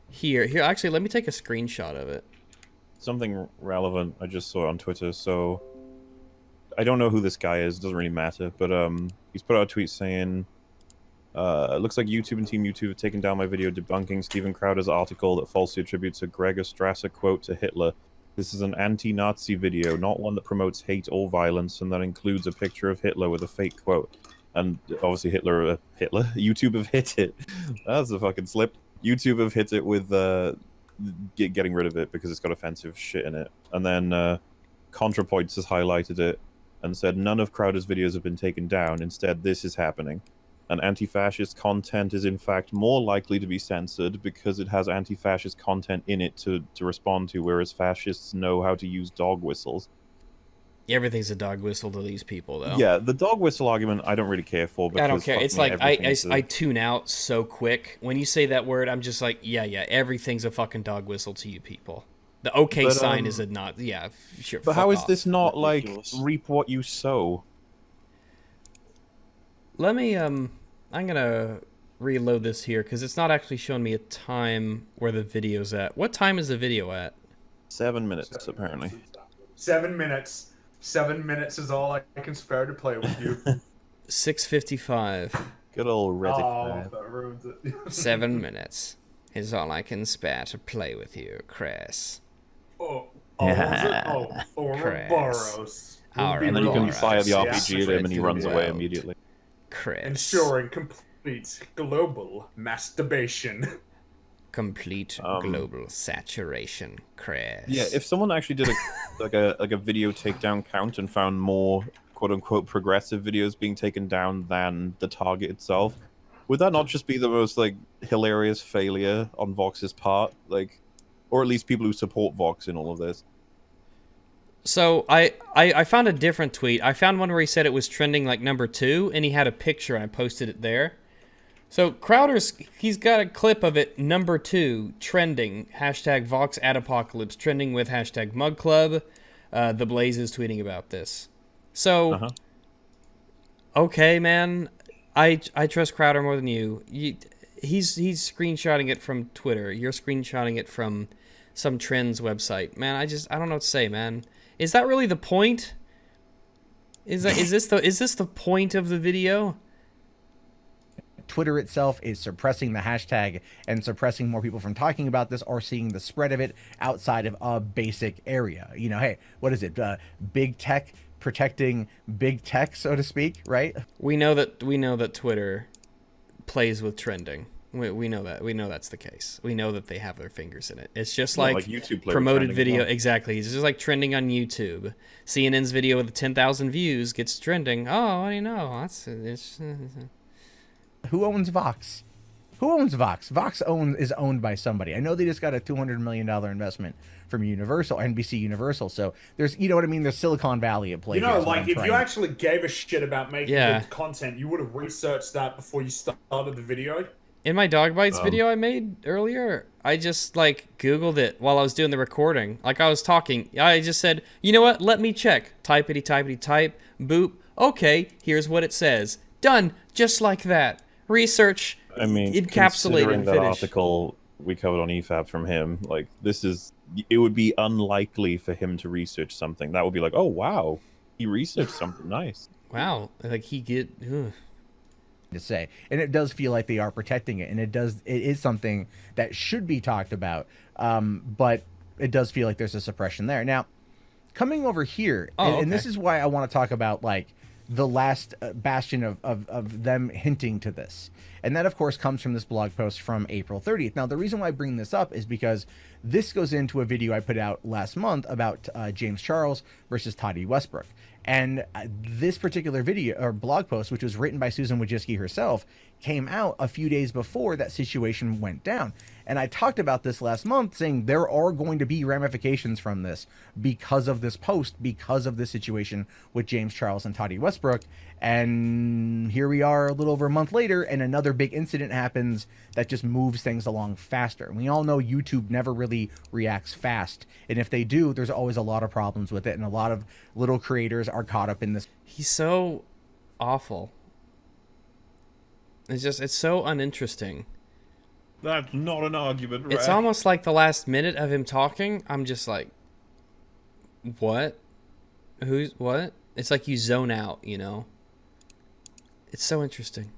here. Actually, let me take a screenshot of it. Something relevant I just saw on Twitter. So I don't know who this guy is. It doesn't really matter. But he's put out a tweet saying, it looks like YouTube and Team YouTube have taken down my video debunking Steven Crowder's article that falsely attributes a Gregor Strasser quote to Hitler. This is an anti-Nazi video, not one that promotes hate or violence, and that includes a picture of Hitler with a fake quote. And obviously YouTube have hit it. That's a fucking slip. YouTube have hit it with getting rid of it because it's got offensive shit in it. And then ContraPoints has highlighted it and said none of Crowder's videos have been taken down. Instead, this is happening. And anti-fascist content is in fact more likely to be censored because it has anti-fascist content in it to respond to, whereas fascists know how to use dog whistles. Everything's a dog whistle to these people, though. Yeah, the dog whistle argument I don't really care for. Because I don't care. It's like I tune out so quick. When you say that word, I'm just like, yeah, everything's a fucking dog whistle to you people. The okay sign is a not. Yeah, sure. But how is this not like reap what you sow? Let me I'm gonna reload this here because it's not actually showing me a time where the video's at. What time is the video at? 7 minutes, apparently. 7 minutes. 7 minutes is all I can spare to play with you. 6:55. Good old Reddit. Oh, that ruins it. 7 minutes is all I can spare to play with you, Chris. Ouroboros. And then you can fire the RPG at him and he runs away immediately. Chris. Ensuring complete global masturbation. Complete global saturation, Chris. Yeah, if someone actually did a video takedown count and found more quote unquote progressive videos being taken down than the target itself, would that not just be the most like hilarious failure on Vox's part? Like, or at least people who support Vox in all of this. So I found a different tweet. I found one where he said it was trending like number 2, and he had a picture, and I posted it there. So he's got a clip of it, number 2, trending, hashtag Vox Adpocalypse, trending with hashtag MugClub. The Blaze is tweeting about this. So, okay, man, I trust Crowder more than you. He's screenshotting it from Twitter. You're screenshotting it from some trends website. Man, I don't know what to say, man. Is that really the point? Is this the point of the video? Twitter itself is suppressing the hashtag and suppressing more people from talking about this or seeing the spread of it outside of a basic area. You know, hey, what is it? Big tech protecting big tech, so to speak, right? We know that Twitter plays with trending. We know that. We know that's the case. We know that they have their fingers in it. It's just like YouTube promoted video. Exactly. It's just like trending on YouTube. CNN's video with 10,000 views gets trending. Oh, what do you know? Who owns Vox? Who owns Vox? Vox is owned by somebody. I know they just got a $200 million investment from Universal, NBC Universal. So there's, you know what I mean? There's Silicon Valley at play. You know, like if you actually gave a shit about making good content, you would have researched that before you started the video. In my Dogbytes video I made earlier, I just like Googled it while I was doing the recording. Like I was talking, I just said, you know what? Let me check. Typity type. Boop. Okay, here's what it says. Done. Just like that. Research. I mean, encapsulate and that finish. article we covered on EFAB from him, like it would be unlikely for him to research something. That would be like, oh wow, he researched something nice. Wow, like to say, and it does feel like they are protecting it, and it is something that should be talked about, but it does feel like there's a suppression there. Now, coming over here, and this is why I want to talk about like the last bastion of them hinting to this. And that, of course, comes from this blog post from April 30th. Now, the reason why I bring this up is because this goes into a video I put out last month about James Charles versus Toddy Westbrook. And this particular video or blog post, which was written by Susan Wojcicki herself, came out a few days before that situation went down. And I talked about this last month, saying there are going to be ramifications from this because of this post, because of this situation with James Charles and Toddy Westbrook. And here we are a little over a month later, and another big incident happens that just moves things along faster. And we all know YouTube never really reacts fast. And if they do, there's always a lot of problems with it. And a lot of little creators are caught up in this. He's so awful. It's so uninteresting. That's not an argument, right? It's almost like the last minute of him talking, I'm just like, what? Who's what? It's like you zone out, you know? It's so interesting.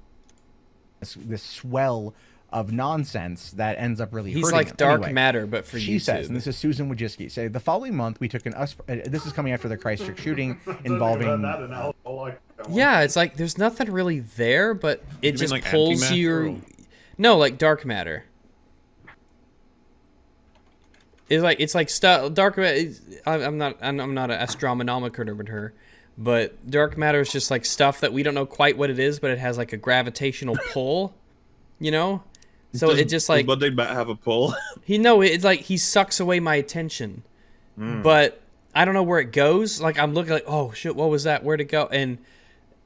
This swell of nonsense that ends up really He's hurting like him. dark Anyway, matter, but for she YouTube. says, and this is Susan Wojcicki, say, the following month we took this is coming after the Christchurch shooting involving... Yeah, it's like there's nothing really there, but it just like pulls you... No, like dark matter. It's like stuff. Dark matter. I'm not an astronomical with her, but dark matter is just like stuff that we don't know quite what it is, but it has like a gravitational pull, you know. So it just like. But they have a pull. It's like he sucks away my attention, but I don't know where it goes. Like I'm looking like, oh shit, what was that? Where'd it go? And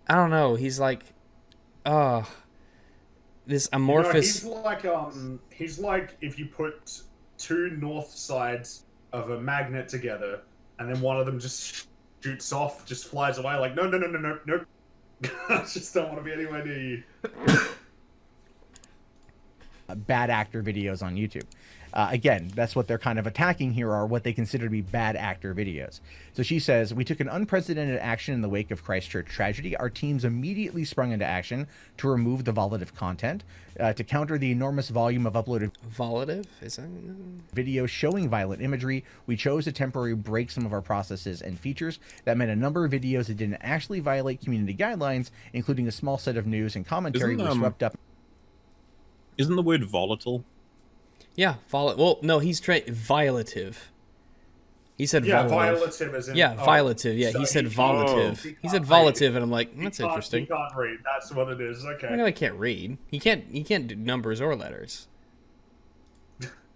I don't know. He's like, this amorphous. He's like if you put two north sides of a magnet together, and then one of them just shoots off, just flies away. Like no. I just don't want to be anywhere near you. Bad actor videos on YouTube. Again, that's what they're kind of attacking here, are what they consider to be bad actor videos. So she says, we took an unprecedented action in the wake of Christchurch tragedy. Our teams immediately sprung into action to remove the volatile content, to counter the enormous volume of uploaded videos showing violent imagery. We chose to temporarily break some of our processes and features. That meant a number of videos that didn't actually violate community guidelines, including a small set of news and commentary, were swept up. Isn't the word volatile? Yeah, well, no, he's violative. He said violative as in... Yeah, violative. Yeah, so he said volative. He said volative, and I'm like, that's interesting. He can't read. That's what it is. Okay. I know he can't read. He can't do numbers or letters.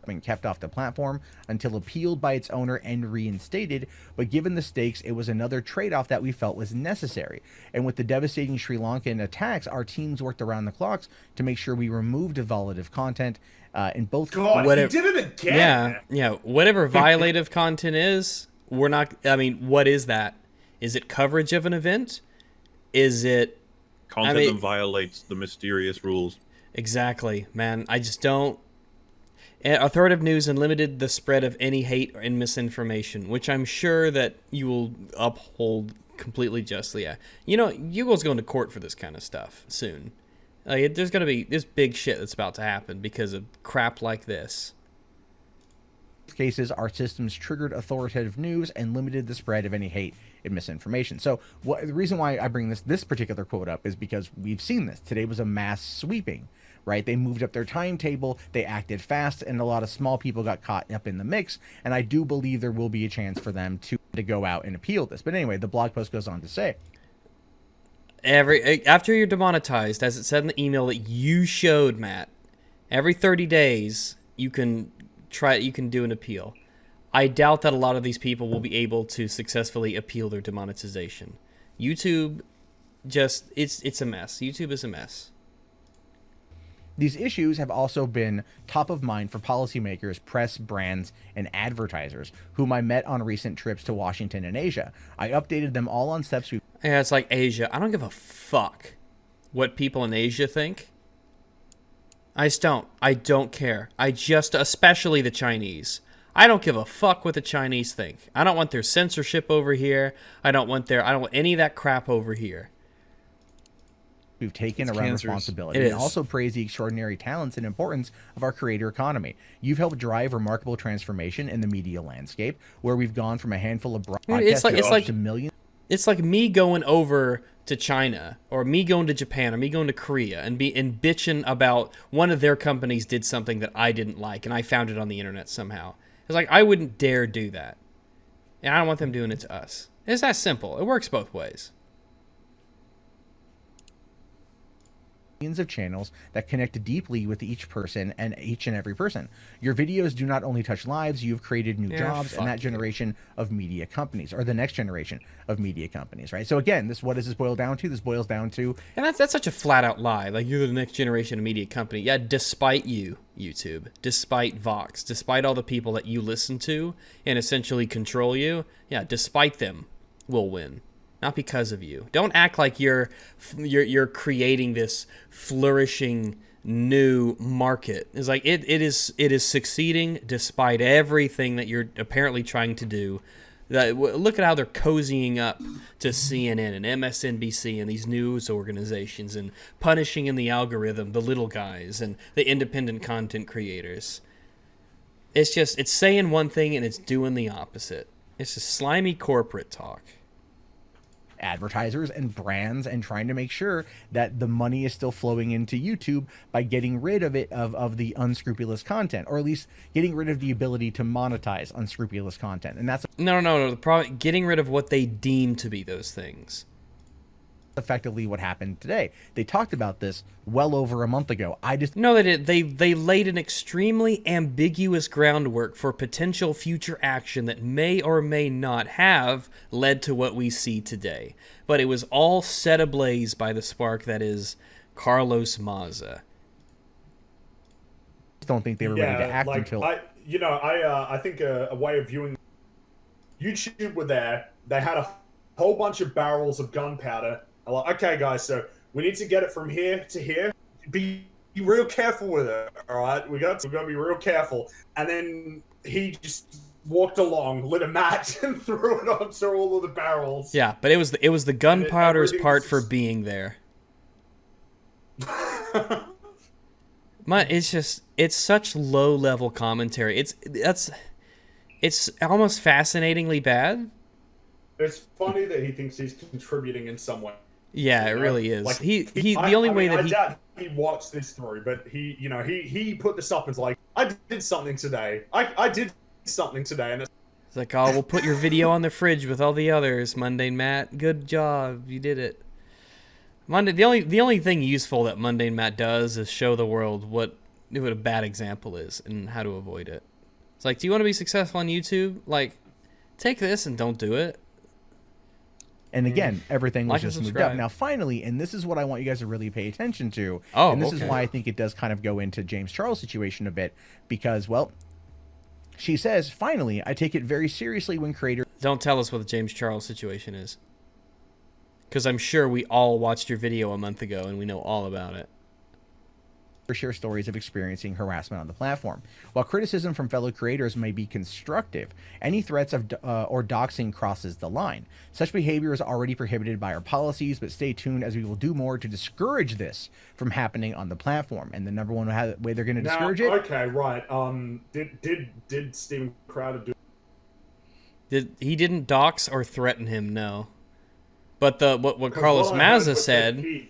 Been kept off the platform until appealed by its owner and reinstated, but given the stakes, it was another trade-off that we felt was necessary. And with the devastating Sri Lankan attacks, our teams worked around the clocks to make sure we removed violative content in both. God, he did it again. Yeah. Whatever violative content is, we're not. I mean, what is that? Is it coverage of an event? Is it content that violates the mysterious rules? Exactly, man. I just don't. Authoritative news and limited the spread of any hate and misinformation, which I'm sure that you will uphold completely justly. Yeah. You know, Google's going to court for this kind of stuff soon. Like, there's going to be this big shit that's about to happen because of crap like this. Cases, our systems triggered authoritative news and limited the spread of any hate and misinformation. So the reason why I bring this particular quote up is because we've seen this. Today was a mass sweeping. Right? They moved up their timetable, they acted fast, and a lot of small people got caught up in the mix, and I do believe there will be a chance for them to go out and appeal this. But anyway, the blog post goes on to say, after you're demonetized, as it said in the email that you showed, Matt, every 30 days you can do an appeal. I doubt that a lot of these people will be able to successfully appeal their demonetization. YouTube it's a mess. YouTube is a mess. These issues have also been top of mind for policymakers, press, brands, and advertisers, whom I met on recent trips to Washington and Asia. I updated them all on steps we... Yeah, it's like Asia. I don't give a fuck what people in Asia think. I just don't. I don't care. Especially the Chinese. I don't give a fuck what the Chinese think. I don't want their censorship over here. I don't want any of that crap over here. We've taken around responsibility, and also praise the extraordinary talents and importance of our creator economy. You've helped drive remarkable transformation in the media landscape, where we've gone from a handful of broadcasts to millions. It's like me going over to China, or me going to Japan, or me going to Korea, and bitching about one of their companies did something that I didn't like, and I found it on the internet somehow. It's like, I wouldn't dare do that. And I don't want them doing it to us. It's that simple. It works both ways. Of channels that connect deeply with each person and each and every person. Your videos do not only touch lives, you've created new jobs in that generation of media companies, or the next generation of media companies, right? So again, what does this boil down to? This boils down to... And that's such a flat out lie. Like, you're the next generation of media company. Yeah, despite you, YouTube, despite Vox, despite all the people that you listen to and essentially control you, yeah, despite them, we'll win. Not because of you. Don't act like you're creating this flourishing new market. It's like it is succeeding despite everything that you're apparently trying to do. Look at how they're cozying up to CNN and MSNBC and these news organizations, and punishing in the algorithm the little guys and the independent content creators. It's saying one thing and it's doing the opposite. It's just slimy corporate talk. Advertisers and brands, and trying to make sure that the money is still flowing into YouTube by getting rid of the unscrupulous content, or at least getting rid of the ability to monetize unscrupulous content. And that's no. The problem, getting rid of what they deem to be those things. Effectively what happened today. They talked about this well over a month ago. No, they did. They laid an extremely ambiguous groundwork for potential future action that may or may not have led to what we see today. But it was all set ablaze by the spark that is Carlos Maza. I don't think they were ready to act until... I think a way of viewing YouTube were there. They had a whole bunch of barrels of gunpowder. I'm like, okay, guys, so we need to get it from here to here. Be real careful with it, all right? We got to be real careful. And then he just walked along, lit a match, and threw it onto all of the barrels. Yeah, but it was the gunpowder's part for being there. It's such low level commentary. It's almost fascinatingly bad. It's funny that he thinks he's contributing in some way. Yeah, it really is. Like, the only way that I doubt he watched this story, but he put this up and was like, I did something today. I did something today, and it's like, oh, we'll put your video on the fridge with all the others, MundaneMatt. Good job, you did it. The only thing useful that MundaneMatt does is show the world what a bad example is and how to avoid it. It's like, do you want to be successful on YouTube? Like, take this and don't do it. And again, everything was just moved up. Now, finally, and this is what I want you guys to really pay attention to, and this is why I think it does kind of go into James Charles' situation a bit, because, well, she says, finally, I take it very seriously when creators... Don't tell us what the James Charles situation is. Because I'm sure we all watched your video a month ago and we know all about it. Share stories of experiencing harassment on the platform. While criticism from fellow creators may be constructive, any threats of or doxing crosses the line. Such behavior is already prohibited by our policies, but stay tuned as we will do more to discourage this from happening on the platform. And the number one way they're going to discourage it... Okay, right. Did Steven Crowder do... He didn't dox or threaten him, no. But what Carlos Maza said... He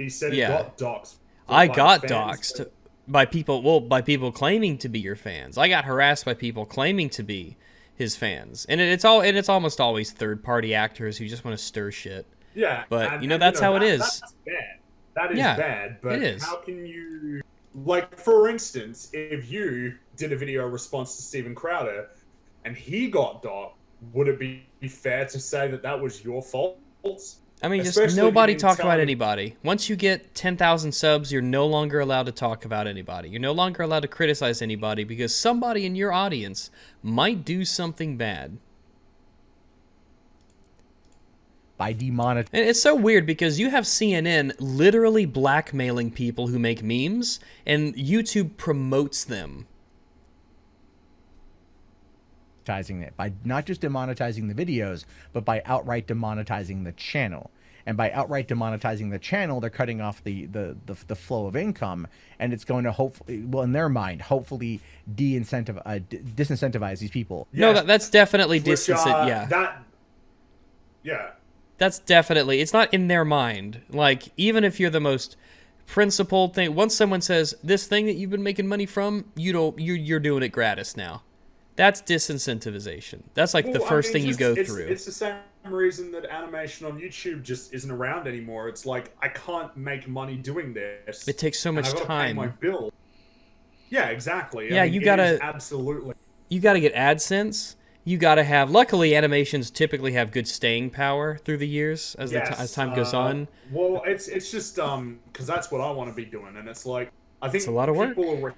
said he got doxed. I got doxxed by people claiming to be your fans. I got harassed by people claiming to be his fans, and it's almost always third-party actors who just want to stir shit. Yeah, but that's how it is. That's bad. That is bad. But it is. How can you, like, for instance, if you did a video response to Steven Crowder and he got doxxed, would it be fair to say that was your fault? I mean, just nobody talk about anybody. Once you get 10,000 subs, you're no longer allowed to talk about anybody. You're no longer allowed to criticize anybody because somebody in your audience might do something bad. By demonetizing. And it's so weird because you have CNN literally blackmailing people who make memes, and YouTube promotes them. It by not just demonetizing the videos, but by outright demonetizing the channel. And by outright demonetizing the channel, they're cutting off the flow of income, and it's going to hopefully, well, in their mind, hopefully disincentivize these people. No, that's definitely disincentive. Yeah. That's definitely, it's not in their mind. Like, even if you're the most principled thing, once someone says, this thing that you've been making money from, you're doing it gratis now. That's disincentivization. That's like the first thing you go through. It's the same reason that animation on YouTube just isn't around anymore. It's like, I can't make money doing this. It takes so much time. Pay my bill. Yeah, exactly. Yeah, you gotta absolutely. You gotta get AdSense. You gotta have. Luckily, animations typically have good staying power through the years as as time goes on. Well, it's just because that's what I want to be doing, and it's like I think it's a lot of work.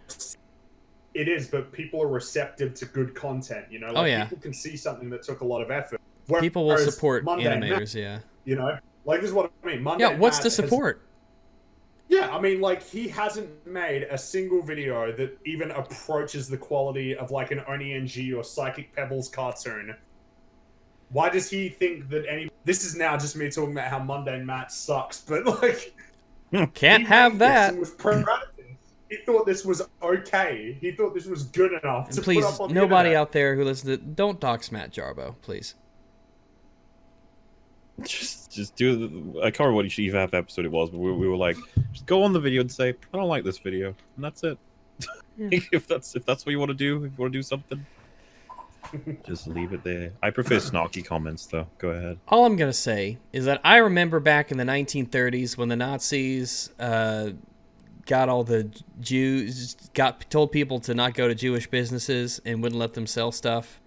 It is, but people are receptive to good content. You know, like people can see something that took a lot of effort. People will support animators. Yeah. You know, like this is what I mean. What's the support? Yeah, I mean, like, he hasn't made a single video that even approaches the quality of, like, an OniNG or Psychic Pebbles cartoon. Why does he think that any... This is now just me talking about how MundaneMatt sucks, but, like... Can't have that. He thought this was okay. He thought this was good enough to please, put up on the nobody internet. out there who listens to... Don't dox Matt Jarbo, please. Just do. I can't remember what EVAF episode it was, but we were like, just go on the video and say, I don't like this video, and that's it. if that's what you want to do, if you want to do something, just leave it there. I prefer snarky comments, though. Go ahead. All I'm gonna say is that I remember back in the 1930s when the Nazis got all the Jews, told people to not go to Jewish businesses and wouldn't let them sell stuff.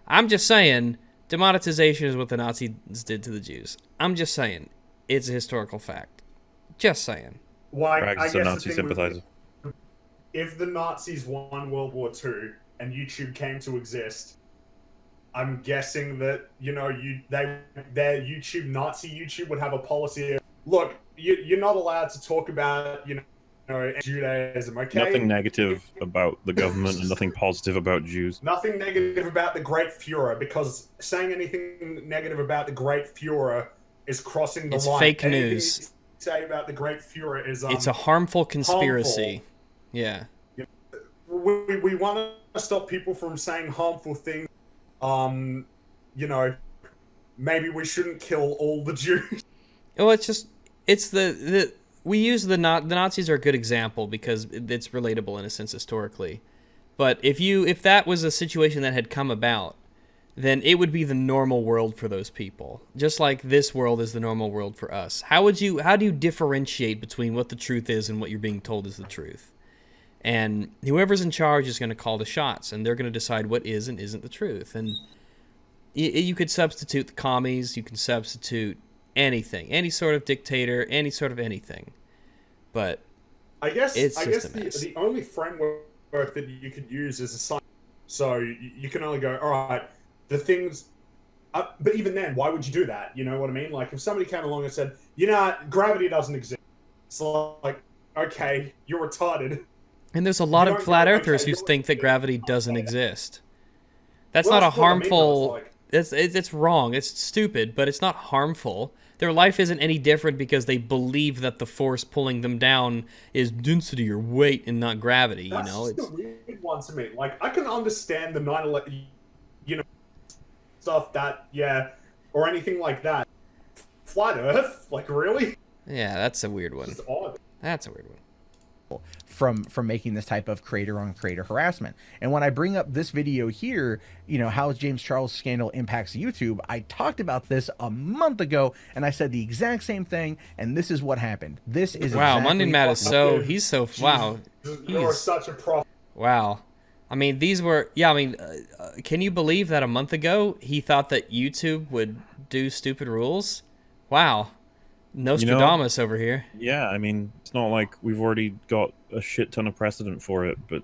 I'm just saying. Demonetization is what the Nazis did to the Jews. I'm just saying. It's a historical fact. Just saying. Well, I guess a Nazi sympathizer. If the Nazis won World War II and YouTube came to exist, I'm guessing that, you know, their YouTube, Nazi YouTube, would have a policy of, look, you're not allowed to talk about, you know, Judaism, okay? Nothing negative about the government and nothing positive about Jews. Nothing negative about the Great Fuhrer, because saying anything negative about the Great Fuhrer is crossing the line. It's fake news. Anything you say about the Great Fuhrer is it's a harmful conspiracy. Harmful. Yeah. We want to stop people from saying harmful things. You know, maybe we shouldn't kill all the Jews. Well, it's the we use the Nazis are a good example because it's relatable in a sense historically. But if that was a situation that had come about, then it would be the normal world for those people. Just like this world is the normal world for us. How do you differentiate between what the truth is and what you're being told is the truth? And whoever's in charge is going to call the shots, and they're going to decide what is and isn't the truth. And you could substitute the commies, you can substitute anything, any sort of dictator, any sort of anything. But I guess the only framework that you could use is a science. So you can only go, all right, the things. But even then, why would you do that? You know what I mean? Like if somebody came along and said, you know, gravity doesn't exist. It's like, okay, you're retarded. And there's a lot of flat earthers who think that gravity doesn't exist. That's not a harmful. It's wrong. It's stupid, but it's not harmful. Their life isn't any different because they believe that the force pulling them down is density or weight and not gravity. That's it's the weird one to me. Like I can understand the 9/11, you know, stuff that or anything like that. Flat Earth, like really? Yeah, that's a weird one. It's odd. That's a weird one. From making this type of creator on creator harassment. And when I bring up this video here, you know, how James Charles scandal impacts YouTube, I talked about this a month ago and I said the exact same thing, and this is what happened. This is MundaneMatt is wow. You're such a pro. Wow. I mean, can you believe that a month ago he thought that YouTube would do stupid rules? Wow. Nostradamus over here. Yeah, I mean, it's not like we've already got a shit ton of precedent for it, but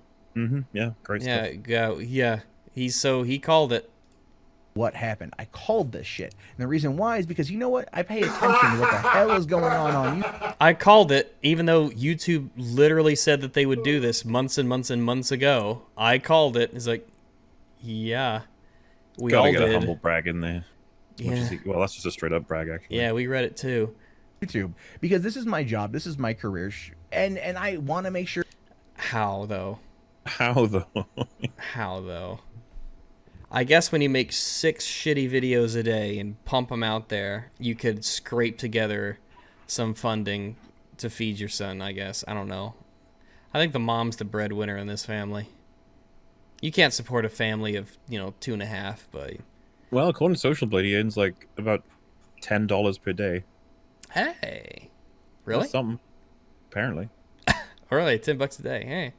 great stuff. Yeah. He called it. What happened? I called this shit. And the reason why is because you know what? I pay attention to what the hell is going on YouTube. I called it, even though YouTube literally said that they would do this months and months and months ago. I called it. It's like, yeah, we all did. Gotta get a humble brag in there. Yeah. Well, that's just a straight up brag, actually. Yeah, we read it too. YouTube, because this is my job, this is my career, and I want to make sure. How though? I guess when you make 6 shitty videos a day and pump them out there, you could scrape together some funding to feed your son, I guess. I don't know. I think the mom's the breadwinner in this family. You can't support a family of, 2.5, but... Well, according to Social Blade, he earns, like, about $10 per day. Hey. Really? That's something. Apparently. Really? $10 a day. Hey.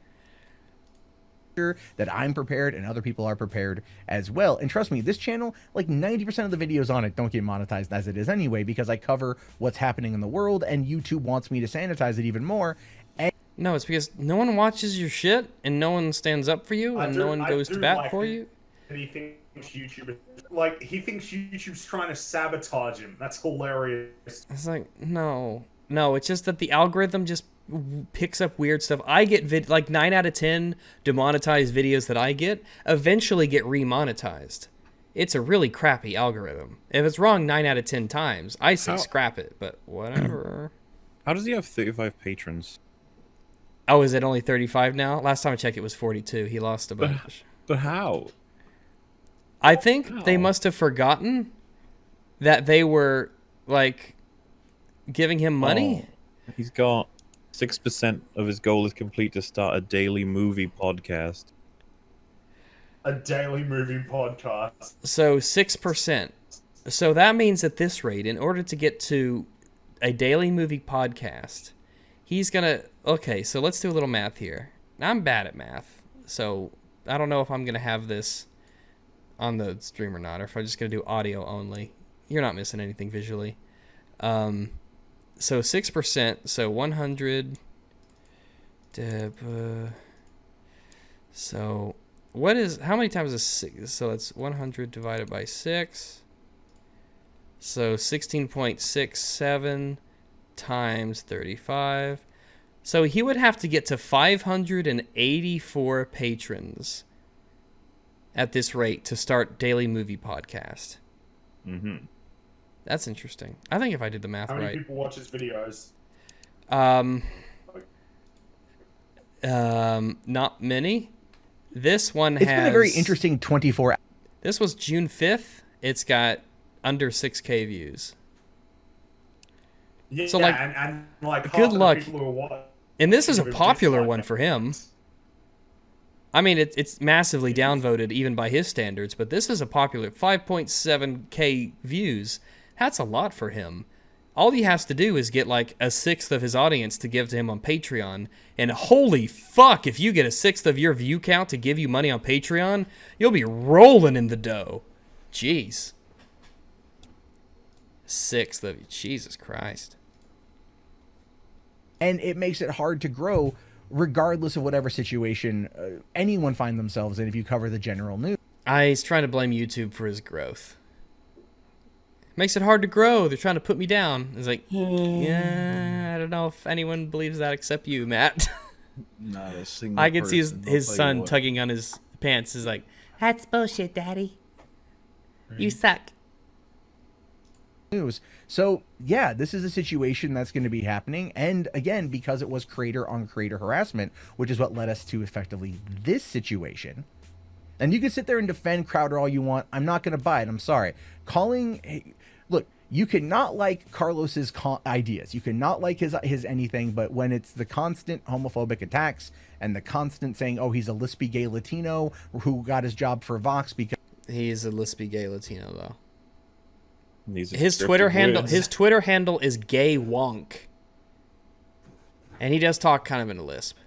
That I'm prepared and other people are prepared as well. And trust me, this channel, like 90% of the videos on it don't get monetized as it is anyway, because I cover what's happening in the world and YouTube wants me to sanitize it even more. And no, it's because no one watches your shit and no one stands up for you and no one goes to bat for you. And he thinks YouTube, he thinks YouTube's trying to sabotage him. That's hilarious. It's like, no, it's just that the algorithm just picks up weird stuff. I get like 9 out of 10 demonetized videos that I get eventually get remonetized. It's a really crappy algorithm. If it's wrong 9 out of 10 times, I say scrap it, but whatever. How does he have 35 patrons? Oh, is it only 35 now? Last time I checked, it was 42. He lost a bunch. But how? I think they must have forgotten that they were, like, giving him money. Oh, he's got 6% of his goal is complete to start a daily movie podcast. A daily movie podcast. So 6%. So that means at this rate, in order to get to a daily movie podcast, he's going to... Okay, so let's do a little math here. I'm bad at math, so I don't know if I'm going to have this on the stream or not, or if I'm just going to do audio only. You're not missing anything visually. So 6%, so 100. So what is, how many times is 6? So that's 100 divided by 6. So 16.67 times 35. So he would have to get to 584 patrons at this rate to start Daily Movie Podcast. Mm-hmm. That's interesting. I think if I did the math right. How many people watch his videos? Not many. This one It's been a very interesting 24 hours. This was June 5th. It's got under 6K views. Yeah, so like, and like good luck. And this is a People popular one for him. I mean, it's massively downvoted even by his standards, but this is a popular 5.7K views. That's a lot for him. All he has to do is get like 1/6 of his audience to give to him on Patreon. And holy fuck, if you get 1/6 of your view count to give you money on Patreon, you'll be rolling in the dough. Jeez. 1/6 of, Jesus Christ. And it makes it hard to grow regardless of whatever situation anyone find themselves in if you cover the general news. He's trying to blame YouTube for his growth. Makes it hard to grow. They're trying to put me down. It's like, yeah, I don't know if anyone believes that except you, Matt. Not a single I can see person, his son tugging on his pants. Is like, that's bullshit, Daddy. Right. You suck. News. So yeah, this is a situation that's going to be happening, and again, because it was creator on creator harassment, which is what led us to effectively this situation. And you can sit there and defend Crowder all you want. I'm not going to buy it. I'm sorry. Look, you cannot like Carlos's ideas. You cannot like his anything, but when it's the constant homophobic attacks and the constant saying, "Oh, he's a lispy gay Latino who got his job for Vox because he's a lispy gay Latino," though. His Twitter handle is gay wonk, and he does talk kind of in a lisp.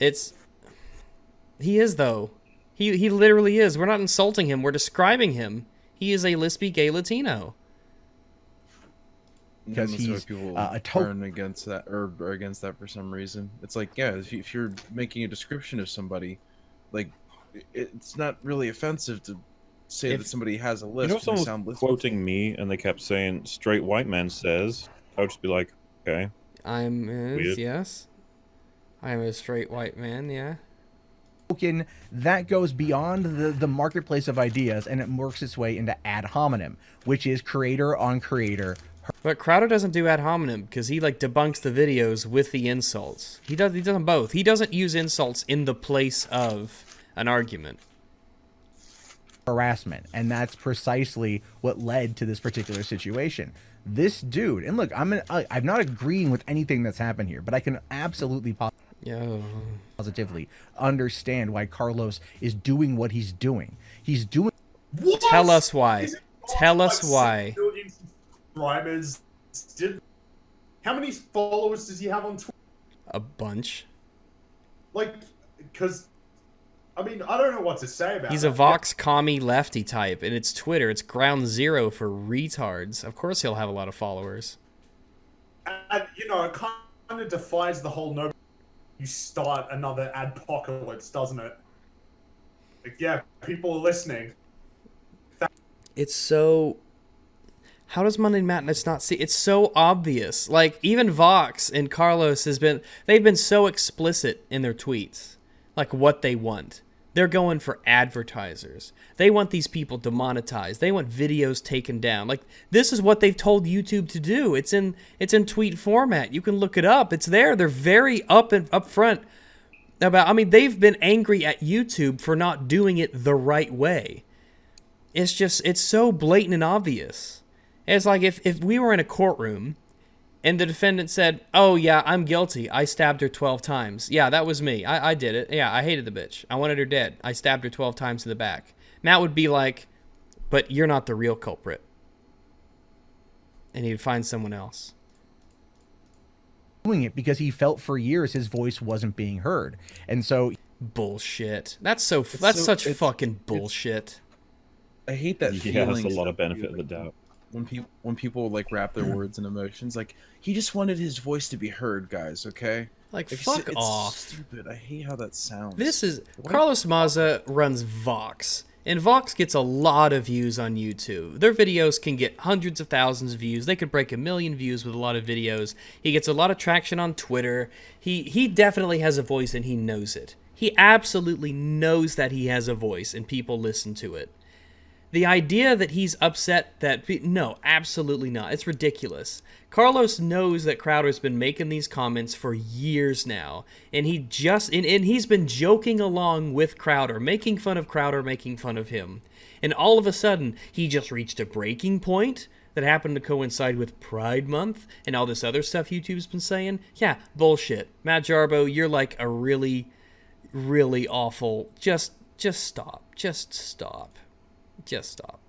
He is though. He literally is. We're not insulting him. We're describing him. He is a lispy gay Latino. Because he's people turn against that or against that for some reason. It's like, yeah, if you're making a description of somebody, like it's not really offensive to say that somebody has a lisp. You know, someone was quoting me and they kept saying "straight white man says." I would just be like, okay. Yes. I'm a straight white man. Yeah. That goes beyond the marketplace of ideas, and it works its way into ad hominem, which is creator on creator. But Crowder doesn't do ad hominem because he like debunks the videos with the insults. He does them both. He doesn't use insults in the place of an argument. harassment, and that's precisely what led to this particular situation. This dude, and look, I'm not agreeing with anything that's happened here, but I can absolutely positively understand why Carlos is doing what he's doing. He's doing. What? Tell us why. Tell us why. Subscribers. How many followers does he have on Twitter? A bunch. Like, because, I mean, I don't know what to say about He's a Vox commie lefty type, and it's Twitter. It's ground zero for retards. Of course he'll have a lot of followers. And, you know, it kind of defies the whole no. You start another Adpocalypse, doesn't it? Like, yeah, people are listening. It's so... How does MundaneMatt not see? It's so obvious. Like, even Vox and Carlos they've been so explicit in their tweets. Like, what they want. They're going for advertisers. They want these people demonetized. They want videos taken down. Like, this is what they've told YouTube to do. It's in tweet format. You can look it up. It's there. They're very up front about, I mean, they've been angry at YouTube for not doing it the right way. It's so blatant and obvious. It's like if we were in a courtroom and the defendant said, oh, yeah, I'm guilty. I stabbed her 12 times. Yeah, that was me. I did it. Yeah, I hated the bitch. I wanted her dead. I stabbed her 12 times in the back. Matt would be like, but you're not the real culprit. And he'd find someone else. Doing it because he felt for years his voice wasn't being heard. And so... Bullshit. That's such fucking bullshit. I hate that feeling. Yeah, that's a lot of benefit of the doubt. When people like wrap their words and emotions, like, he just wanted his voice to be heard, guys. Okay, like fuck off. Stupid. I hate how that sounds. This is Carlos Maza runs Vox, and Vox gets a lot of views on YouTube. Their videos can get hundreds of thousands of views. They could break 1 million views with a lot of videos. He gets a lot of traction on Twitter. He definitely has a voice, and he knows it. He absolutely knows that he has a voice, and people listen to it. The idea that he's upset that... No, absolutely not. It's ridiculous. Carlos knows that Crowder's been making these comments for years now. And he's been joking along with Crowder, making fun of Crowder, making fun of him. And all of a sudden, he just reached a breaking point that happened to coincide with Pride Month and all this other stuff YouTube's been saying. Yeah, bullshit. Matt Jarbo, you're like a really, really awful... Just stop. Just stop. Just stop.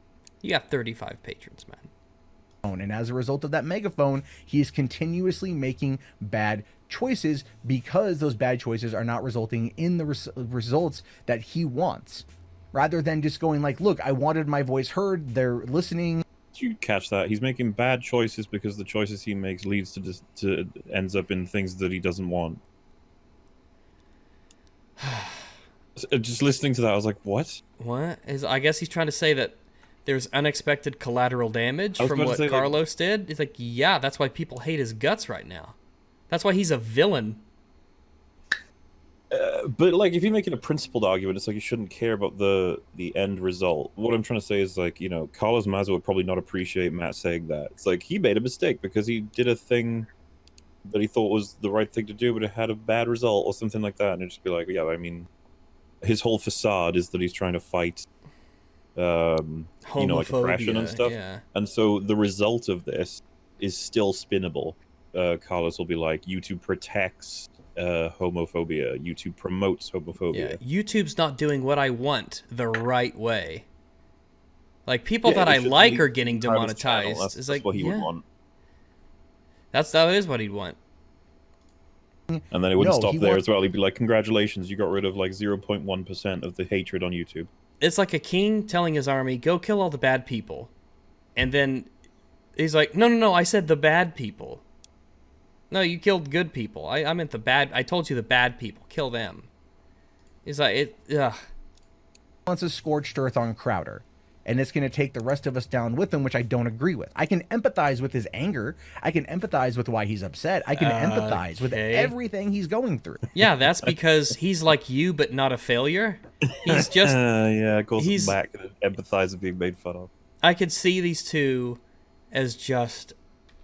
You got 35 patrons, man. And as a result of that megaphone, he is continuously making bad choices because those bad choices are not resulting in the results that he wants. Rather than just going like, look, I wanted my voice heard. They're listening. You catch that? He's making bad choices because the choices he makes leads to ends up in things that he doesn't want. Just listening to that, I was like, what? What? I guess he's trying to say that there's unexpected collateral damage from what Carlos did. It's like, yeah, that's why people hate his guts right now. That's why he's a villain. But, like, if you're making a principled argument, it's like you shouldn't care about the end result. What I'm trying to say is, like, you know, Carlos Maza would probably not appreciate Matt saying that. It's like, he made a mistake because he did a thing that he thought was the right thing to do, but it had a bad result or something like that. And it'd just be like, yeah, I mean... His whole facade is that he's trying to fight, you know, like oppression and stuff. Yeah. And so the result of this is still spinnable. Carlos will be like, YouTube protects homophobia. YouTube promotes homophobia. Yeah, YouTube's not doing what I want the right way. Like, people that I like are getting demonetized. That's like, what he would want. That is what he'd want. And then it wouldn't stop there as well. He'd be like, congratulations, you got rid of like 0.1% of the hatred on YouTube. It's like a king telling his army, go kill all the bad people. And then he's like, no, I said the bad people. No, you killed good people. I meant the bad. I told you the bad people. Kill them. He's like, wants a scorched earth on Crowder. And it's going to take the rest of us down with him, which I don't agree with. I can empathize with his anger. I can empathize with why he's upset. I can empathize with everything he's going through. Yeah, that's because he's like you, but not a failure. He's just... yeah, it goes back to empathize with being made fun of. I could see these two as just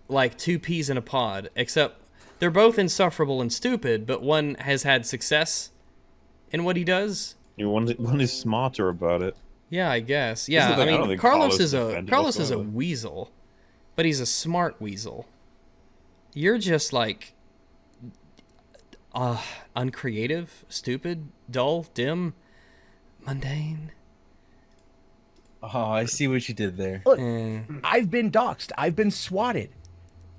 like two peas in a pod, except they're both insufferable and stupid, but one has had success in what he does. One is smarter about it. Yeah, I guess. Yeah, I mean, Carlos is a weasel, but he's a smart weasel. You're just like uncreative, stupid, dull, dim, mundane. Oh, I see what you did there. Look, I've been doxxed. I've been swatted.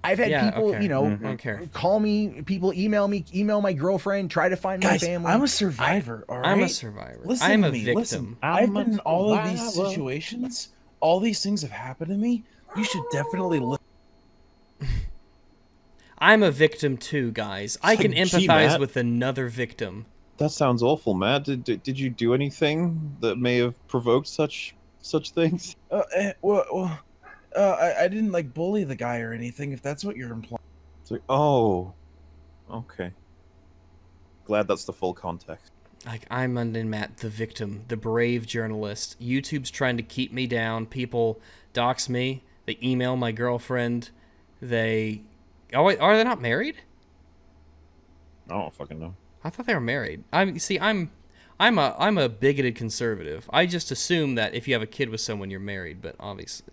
I've had people, call me, people email my girlfriend, try to find my family. I'm a survivor, all right? I'm a survivor. Listen I'm to a me. victim. Listen, I've been in all of these situations. All these things have happened to me. You should definitely listen. I'm a victim too, guys. I can empathize with another victim. That sounds awful, Matt. Did you do anything that may have provoked such things? I didn't like bully the guy or anything, if that's what you're implying. It's like, oh, okay. Glad that's the full context. Like, I'm MundaneMatt, the victim, the brave journalist. YouTube's trying to keep me down. People dox me. They email my girlfriend. They... Oh, wait, are they not married? I don't fucking know. I thought they were married. I'm a bigoted conservative. I just assume that if you have a kid with someone, you're married, but obviously...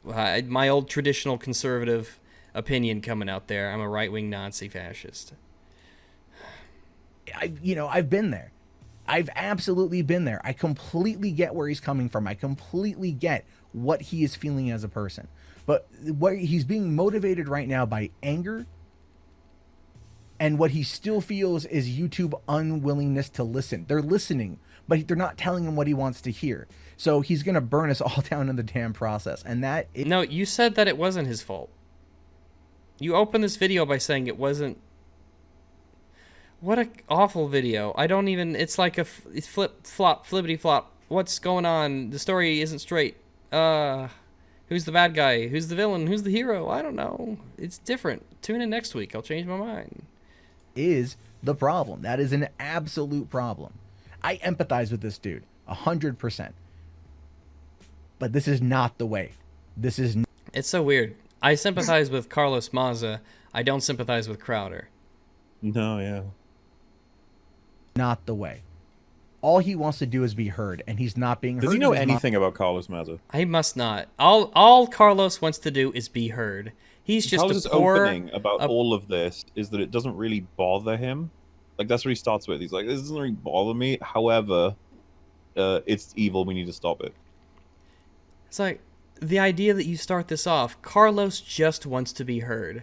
my old traditional conservative opinion coming out there. I'm a right-wing Nazi fascist. I've been there. I've absolutely been there. I completely get where he's coming from. I completely get what he is feeling as a person. But what he's being motivated right now by anger, and what he still feels is YouTube unwillingness to listen. They're listening, but they're not telling him what he wants to hear. So he's going to burn us all down in the damn process. And that... No, you said that it wasn't his fault. You opened this video by saying it wasn't... What a awful video. I don't even... It's like a flip-flop, flippity-flop. What's going on? The story isn't straight. Who's the bad guy? Who's the villain? Who's the hero? I don't know. It's different. Tune in next week. I'll change my mind. Is the problem. That is an absolute problem. I empathize with this dude. 100%. But this is not the way. It's so weird. I sympathize with Carlos Maza. I don't sympathize with Crowder. No, yeah. Not the way. All he wants to do is be heard, and he's not being heard. Does he know anything about Carlos Maza? He must not. All Carlos wants to do is be heard. He's just Carlos' opening about all of this is that it doesn't really bother him. Like, that's what he starts with. He's like, this doesn't really bother me. However, it's evil. We need to stop it. It's like, the idea that you start this off, Carlos just wants to be heard.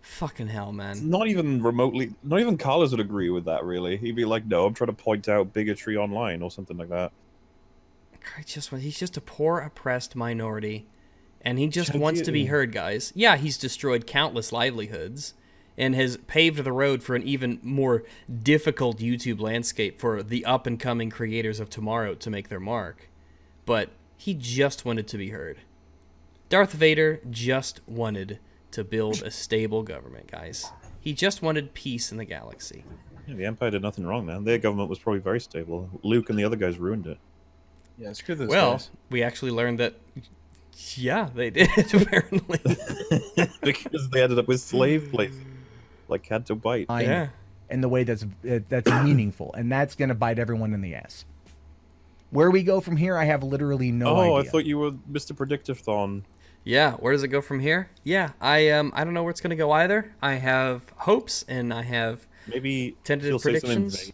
Fucking hell, man. It's not even remotely... Not even Carlos would agree with that, really. He'd be like, no, I'm trying to point out bigotry online or something like that. He's just a poor, oppressed minority. And he just wants to be heard, guys. Yeah, he's destroyed countless livelihoods and has paved the road for an even more difficult YouTube landscape for the up-and-coming creators of tomorrow to make their mark. But he just wanted to be heard. Darth Vader just wanted to build a stable government, guys. He just wanted peace in the galaxy. Yeah, the Empire did nothing wrong, man. Their government was probably very stable. Luke and the other guys ruined it. Yeah, screw those guys. We actually learned that, yeah, they did, apparently. Because they ended up with slave places, like Dogbytes. Yeah. In the way that's meaningful, and that's going to bite everyone in the ass. Where we go from here, I have literally no idea. Oh, I thought you were Mr. Predictive-thon. Yeah, where does it go from here? Yeah, I don't know where it's going to go either. I have hopes, and I have maybe tentative predictions. Say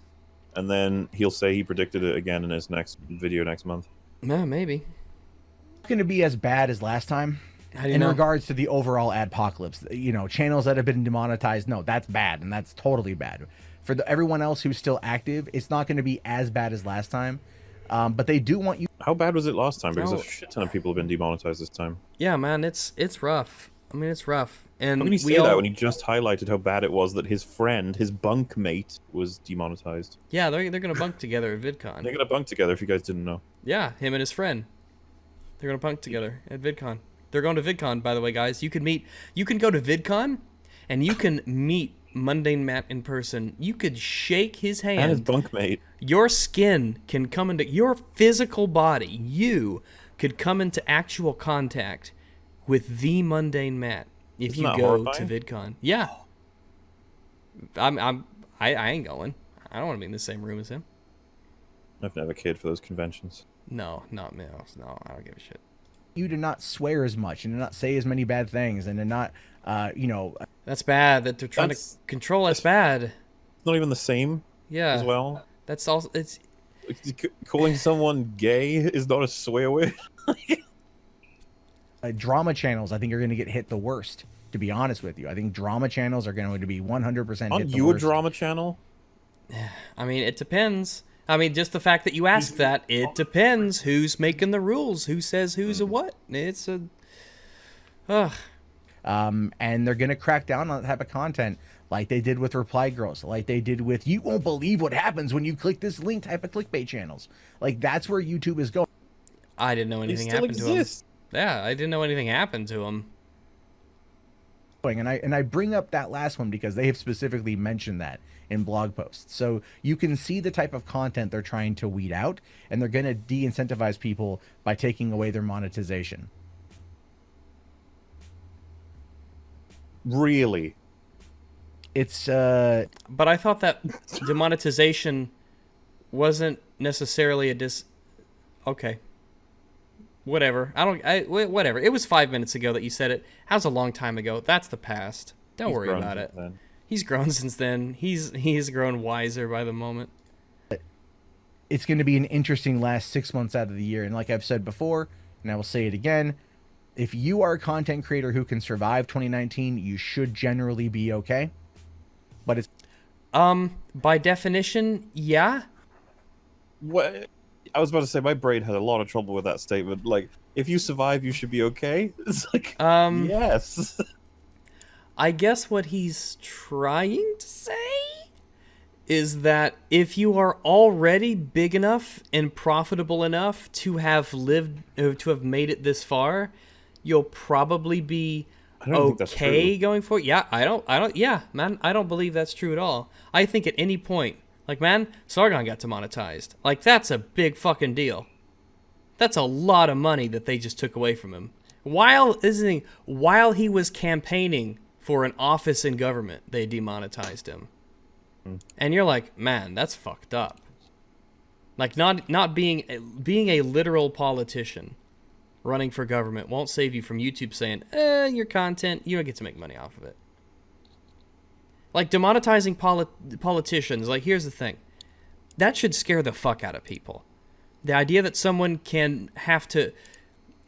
and then he'll say he predicted it again in his next video next month. No, maybe. It's going to be as bad as last time in regards to the overall Adpocalypse. Channels that have been demonetized, no, that's bad, and that's totally bad. For everyone else who's still active, it's not going to be as bad as last time. But they do want you. How bad was it last time? Because a shit ton of people have been demonetized this time. Yeah, man, it's rough. I mean, it's rough. And how can he say that when he just highlighted how bad it was that his friend, his bunkmate, was demonetized? Yeah, they're gonna bunk together at VidCon. They're gonna bunk together. If you guys didn't know. Yeah, him and his friend. They're gonna bunk together at VidCon. They're going to VidCon, by the way, guys. You can go to VidCon, and you can meet MundaneMatt in person. You could shake his hand. And his bunkmate. Your skin can come into your physical body. You could come into actual contact with the MundaneMatt if you go to VidCon. Yeah. I ain't going. I don't want to be in the same room as him. I've never cared for those conventions. No, not me. No, I don't give a shit. You to not swear as much and to not say as many bad things and to not, That's bad. That they're trying to control. That's bad. It's not even the same. Yeah. As well. That's also it's. Calling someone gay is not a swear word. Drama channels, I think, are going to get hit the worst. To be honest with you, I think drama channels are going to be 100%. Aren't you a drama channel? I mean, it depends. I mean, just the fact that you asked that, it depends. Who's making the rules? Who says who's a what? It's a... And they're going to crack down on that type of content like they did with Reply Girls, like they did with you won't believe what happens when you click this link type of clickbait channels. Like, that's where YouTube is going. I didn't know anything happened to him. Yeah, I didn't know anything happened to him. And I bring up that last one because they have specifically mentioned that in blog posts. So you can see the type of content they're trying to weed out, and they're going to de-incentivize people by taking away their monetization. Really? It's But I thought that demonetization wasn't necessarily a Okay. Whatever. Whatever. It was 5 minutes ago that you said it. How's a long time ago? That's the past. Don't worry about it. Then. He's grown since then. He's grown wiser by the moment. It's going to be an interesting last 6 months out of the year. And like I've said before, and I will say it again, if you are a content creator who can survive 2019, you should generally be okay. But it's... by definition, yeah. What? I was about to say, my brain had a lot of trouble with that statement. Like, if you survive, you should be okay. It's like, yes. I guess what he's trying to say is that if you are already big enough and profitable enough to have made it this far, you'll probably be okay going forward. Yeah, yeah, man, I don't believe that's true at all. I think at any point, like, man, Sargon got demonetized. Like, that's a big fucking deal. That's a lot of money that they just took away from him. While he was campaigning for an office in government, they demonetized him. And you're like, man, that's fucked up. Like, not being a literal politician running for government won't save you from YouTube saying, your content, you don't get to make money off of it. Like, demonetizing politicians, like, here's the thing. That should scare the fuck out of people. The idea that someone can have to...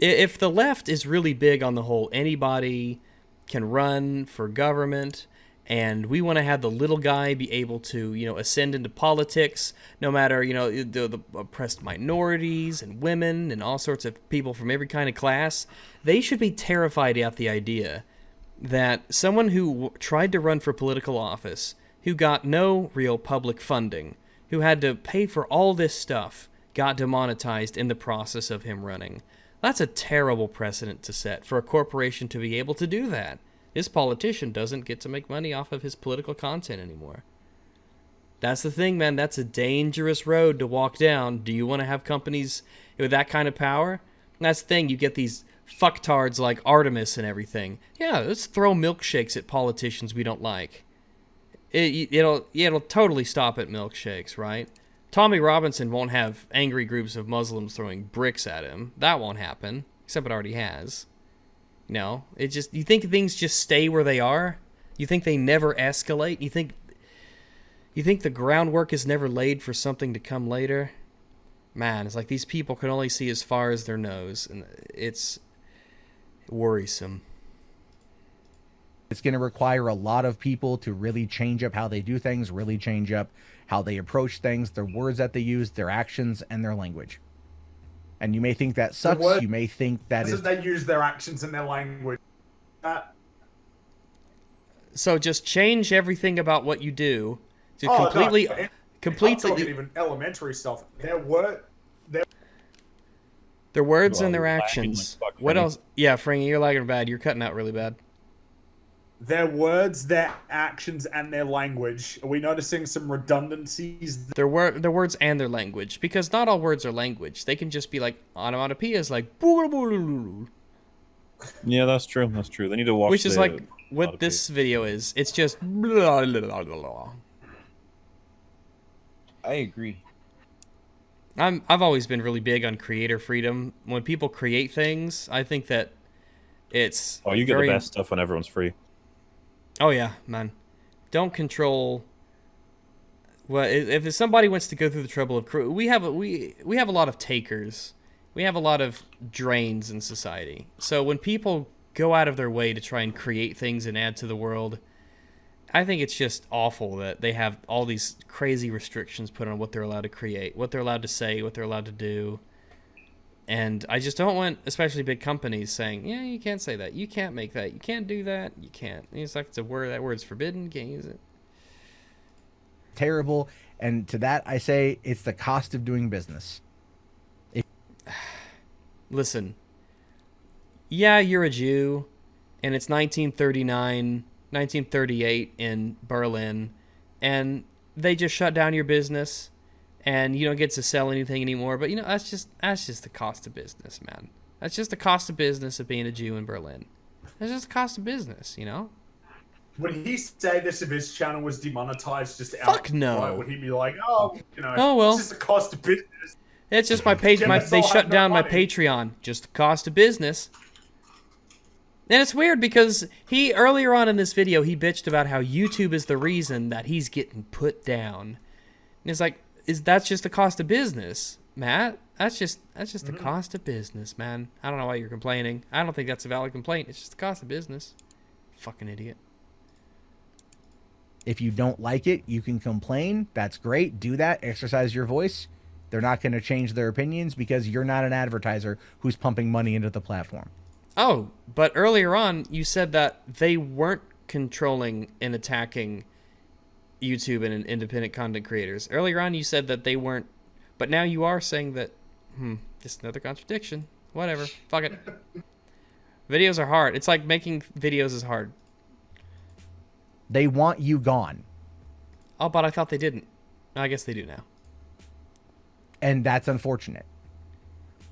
If the left is really big on the whole, anybody can run for government, and we want to have the little guy be able to, ascend into politics, no matter, the oppressed minorities and women and all sorts of people from every kind of class, they should be terrified at the idea that someone who tried to run for political office, who got no real public funding, who had to pay for all this stuff, got demonetized in the process of him running. That's a terrible precedent to set for a corporation to be able to do that. This politician doesn't get to make money off of his political content anymore. That's the thing, man. That's a dangerous road to walk down. Do you want to have companies with that kind of power? And that's the thing. You get these fucktards like Artemis and everything. Yeah, let's throw milkshakes at politicians we don't like. It'll totally stop at milkshakes, right? Tommy Robinson won't have angry groups of Muslims throwing bricks at him. That won't happen, except it already has. No, you think things just stay where they are? You think they never escalate? You think the groundwork is never laid for something to come later? Man, it's like these people can only see as far as their nose, and it's worrisome. It's going to require a lot of people to really change up how they do things, really change up how they approach things, their words that they use, their actions, and their language. And you may think that sucks. You may think that is... They use their actions and their language. So just change everything about what you do to completely... I'm talking even elementary stuff. Their words and their actions. Like what else? Yeah, Fringy, you're lagging bad. You're cutting out really bad. Their words, their actions, and their language. Are we noticing some redundancies? Their words and their language. Because not all words are language. They can just be like onomatopoeias, like... Yeah, that's true. That's true. They need to watch Which is like what this video is. It's just... Blah, blah, blah, blah. I agree. I've always been really big on creator freedom. When people create things, I think that it's you get the best stuff when everyone's free. Oh yeah, man. Don't control. Well, if somebody wants to go through the trouble of we have a lot of takers. We have a lot of drains in society. So when people go out of their way to try and create things and add to the world, I think it's just awful that they have all these crazy restrictions put on what they're allowed to create, what they're allowed to say, what they're allowed to do. And I just don't want, especially big companies, saying, yeah, you can't say that, you can't make that, you can't do that, you can't. And it's like it's a word, that word's forbidden, you can't use it. Terrible. And to that I say it's the cost of doing business. Listen, yeah, you're a Jew, and it's 1938 in Berlin, and they just shut down your business, and you don't get to sell anything anymore. But that's just the cost of business, man. That's just the cost of business of being a Jew in Berlin. That's just the cost of business, Would he say this if his channel was demonetized? Just fuck no. Would he be like, oh well, it's just the cost of business? It's just my page. They shut down my Patreon. Just the cost of business. And it's weird because earlier on in this video, he bitched about how YouTube is the reason that he's getting put down. And it's like, that's just the cost of business, Matt. That's just the cost of business, man. I don't know why you're complaining. I don't think that's a valid complaint. It's just the cost of business. Fucking idiot. If you don't like it, you can complain. That's great. Do that. Exercise your voice. They're not going to change their opinions because you're not an advertiser who's pumping money into the platform. Oh, but earlier on, you said that they weren't controlling and attacking YouTube and independent content creators. Earlier on, you said that they weren't, but now you are saying that, just another contradiction. Whatever. Fuck it. Videos are hard. It's like making videos is hard. They want you gone. Oh, but I thought they didn't. I guess they do now. And that's unfortunate.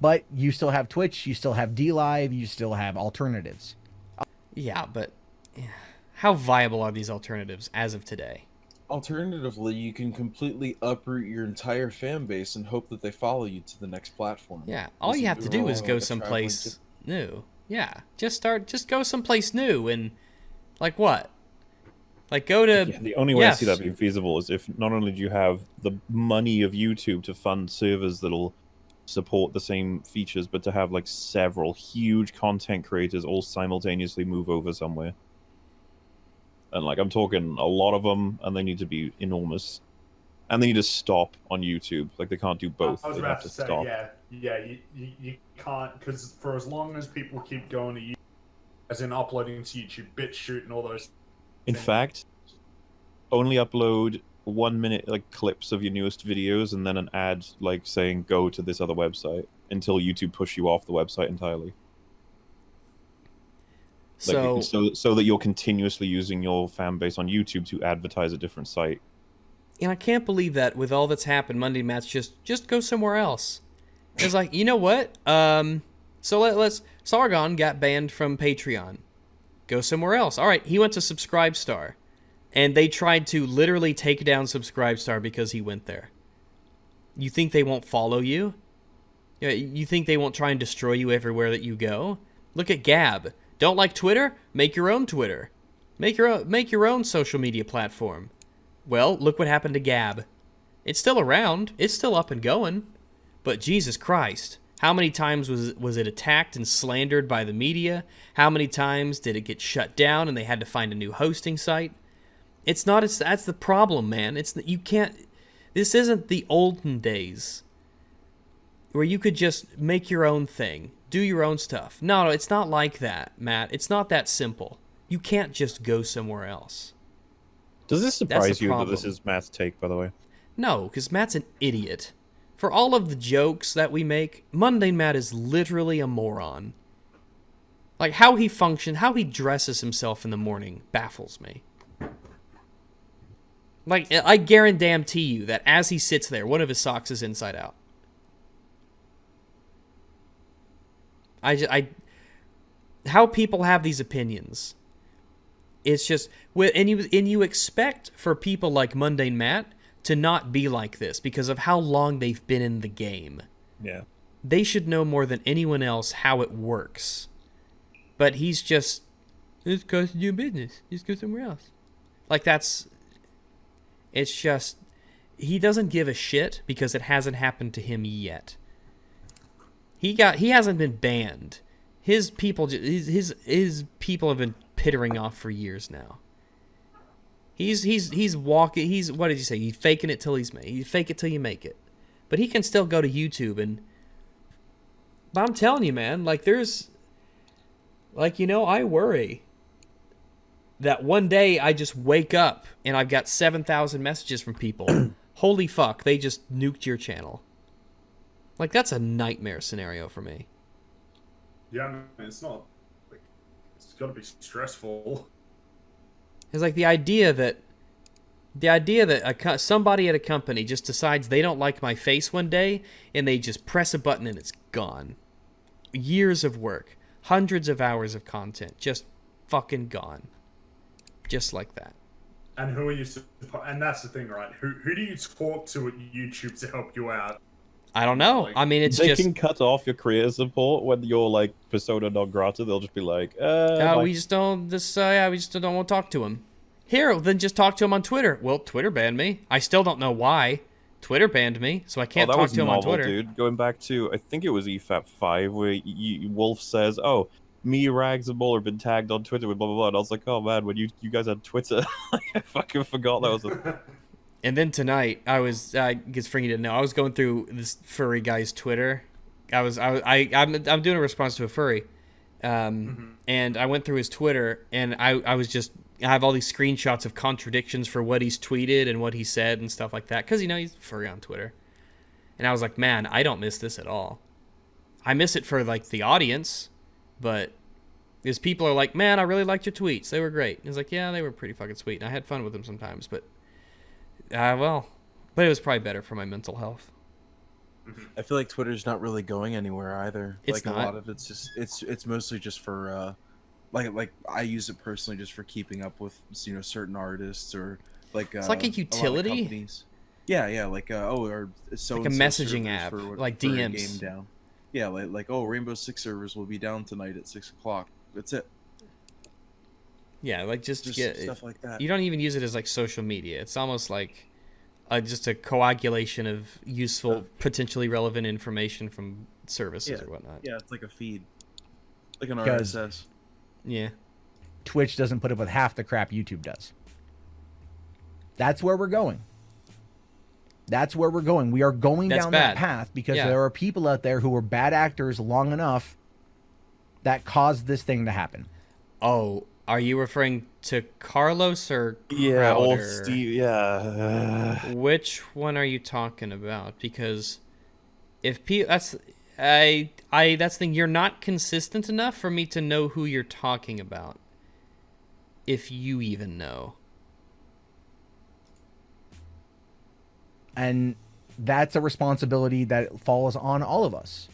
But you still have Twitch, you still have DLive, you still have alternatives. Yeah, but how viable are these alternatives as of today? Alternatively, you can completely uproot your entire fan base and hope that they follow you to the next platform. Yeah, all you have to do is go someplace new. Yeah, just go someplace new and like what? Like go to... Yeah, the only way I see that being feasible is if not only do you have the money of YouTube to fund servers that'll support the same features, but to have like several huge content creators all simultaneously move over somewhere. And like I'm talking a lot of them, and they need to be enormous. And they need to stop on YouTube. Like they can't do both. I was they about have to say, stop. you can't, because for as long as people keep going to YouTube, as in uploading to YouTube, BitChute and all those In fact, only upload 1 minute like clips of your newest videos and then an ad like saying go to this other website until YouTube push you off the website entirely. So that you're continuously using your fan base on YouTube to advertise a different site. And I can't believe that with all that's happened, MundaneMatt's just go somewhere else. It's like, you know what? So let's Sargon got banned from Patreon. Go somewhere else. All right, he went to Subscribestar. And they tried to literally take down Subscribestar because he went there. You think they won't follow you? You think they won't try and destroy you everywhere that you go? Look at Gab. Don't like Twitter? Make your own Twitter. Make your own social media platform. Well, look what happened to Gab. It's still around. It's still up and going. But Jesus Christ, how many times was it attacked and slandered by the media? How many times did it get shut down and they had to find a new hosting site? That's the problem, man. You can't. This isn't the olden days where you could just make your own thing, do your own stuff. No, it's not like that, Matt. It's not that simple. You can't just go somewhere else. Does this surprise you that this is Matt's take, by the way? No, because Matt's an idiot. For all of the jokes that we make, MundaneMatt is literally a moron. Like, how he functions, how he dresses himself in the morning baffles me. Like, I guarantee you that as he sits there, one of his socks is inside out. How people have these opinions. It's just, and you expect for people like MundaneMatt to not be like this because of how long they've been in the game. Yeah. They should know more than anyone else how it works. But he's just, it's costing you business. Just go somewhere else. Like, it's just, he doesn't give a shit because it hasn't happened to him yet. He hasn't been banned. His people have been pittering off for years now. He's walking. What did you say? He's faking it till he's made. You fake it till you make it. But he can still go to YouTube and. But I'm telling you, man. Like there's. Like I worry. That one day I just wake up and I've got 7,000 messages from people. Holy fuck! They just nuked your channel. Like that's a nightmare scenario for me. Yeah, I mean, it's not. Like, it's got to be stressful. It's like the idea that somebody at a company just decides they don't like my face one day and they just press a button and it's gone. Years of work, hundreds of hours of content, just fucking gone. Just like that. And who are you? And that's the thing, right? Who do you talk to at YouTube to help you out? I don't know. Like, I mean, they can cut off your creator support when you're like persona non grata. They'll just be like, we just don't want to talk to him. Here, then just talk to him on Twitter. Well, Twitter banned me. I still don't know why. Twitter banned me, so I can't talk to him on Twitter. Dude. Going back to, I think it was EFAP 5, where Wolf says, "Oh, me, Rags, and MauLer have been tagged on Twitter with blah blah blah." And I was like, "Oh man, when you guys had Twitter, I fucking forgot that was a." And then tonight, I guess Fringy didn't know. I was going through this furry guy's Twitter. I'm doing a response to a furry, and I went through his Twitter, and I have all these screenshots of contradictions for what he's tweeted and what he said and stuff like that, because he's furry on Twitter. And I was like, man, I don't miss this at all. I miss it for like the audience, but because people are like, man, I really liked your tweets. They were great. And it's like, yeah, they were pretty fucking sweet, and I had fun with them sometimes, but. But it was probably better for my mental health. I feel like Twitter's not really going anywhere either. It's like not. A lot of it's just it's mostly just for like I use it personally just for keeping up with certain artists or like it's like a utility. Yeah, like or so like a messaging app, like DMs. Game down. Yeah, like Rainbow Six servers will be down tonight at 6 o'clock. That's it. Yeah, like just get stuff like that. You don't even use it as like social media. It's almost like just a coagulation of useful, potentially relevant information from services or whatnot. Yeah, it's like a feed, like an RSS. Yeah. Twitch doesn't put up with half the crap YouTube does. That's where we're going. We are going down that path because there are people out there who were bad actors long enough that caused this thing to happen. Oh. Are you referring to Carlos or Crowder? Yeah, or Steve, yeah. Which one are you talking about? Because if that's the thing, you're not consistent enough for me to know who you're talking about. If you even know. And that's a responsibility that falls on all of us.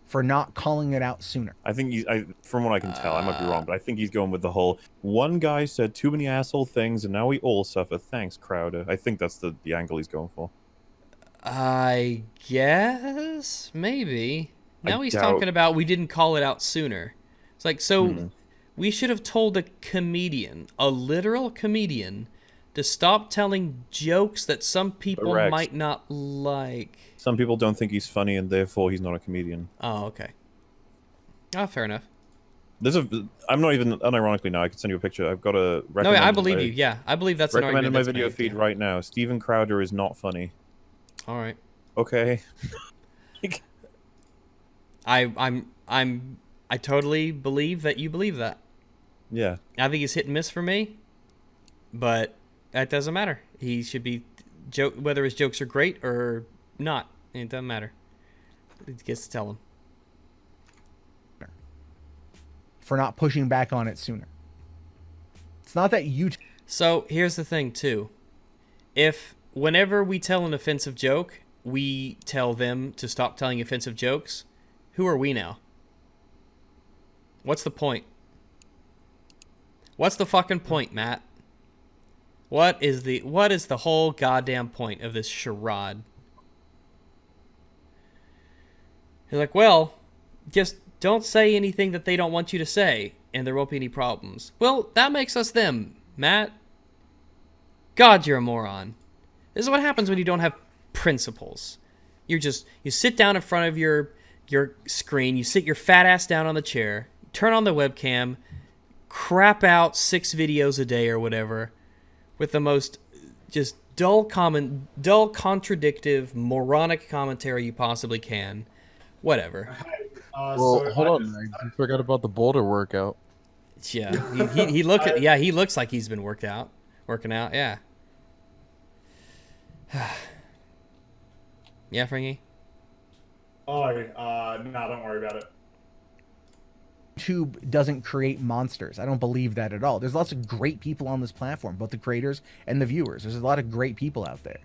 For not calling it out sooner. I think from what I can tell, I might be wrong, but I think he's going with the whole one guy said too many asshole things and now we all suffer. Thanks, Crowder. I think that's the angle he's going for. I guess maybe. Now he's talking about we didn't call it out sooner. It's like we should have told a comedian, a literal comedian, to stop telling jokes that some people might not like. Some people don't think he's funny, and therefore he's not a comedian. Oh, okay. Oh, fair enough. I'm not even unironically now. I can send you a picture. I've got a. No, I believe you. Yeah, I believe that's an argument. Recommend in my video feed right now. Steven Crowder is not funny. All right. Okay. I totally believe that you believe that. Yeah. I think he's hit and miss for me, but that doesn't matter. He should be whether his jokes are great or not. It doesn't matter. He gets to tell him. For not pushing back on it sooner. It's not that you... So, here's the thing, too. If whenever we tell an offensive joke, we tell them to stop telling offensive jokes, who are we now? What's the point? What's the fucking point, Matt? What is the whole goddamn point of this charade? You're like, well, just don't say anything that they don't want you to say, and there won't be any problems. Well, that makes us them, Matt. God, you're a moron. This is what happens when you don't have principles. You sit down in front of your screen, you sit your fat ass down on the chair, turn on the webcam, crap out 6 videos a day or whatever, with the most just dull, contradictive, moronic commentary you possibly can. Whatever. Well, hold on, man. You forgot about the boulder workout. Yeah, he looks like he's been working out. Yeah. Yeah, Fringy? No, don't worry about it. YouTube doesn't create monsters. I don't believe that at all. There's lots of great people on this platform, both the creators and the viewers. There's a lot of great people out there.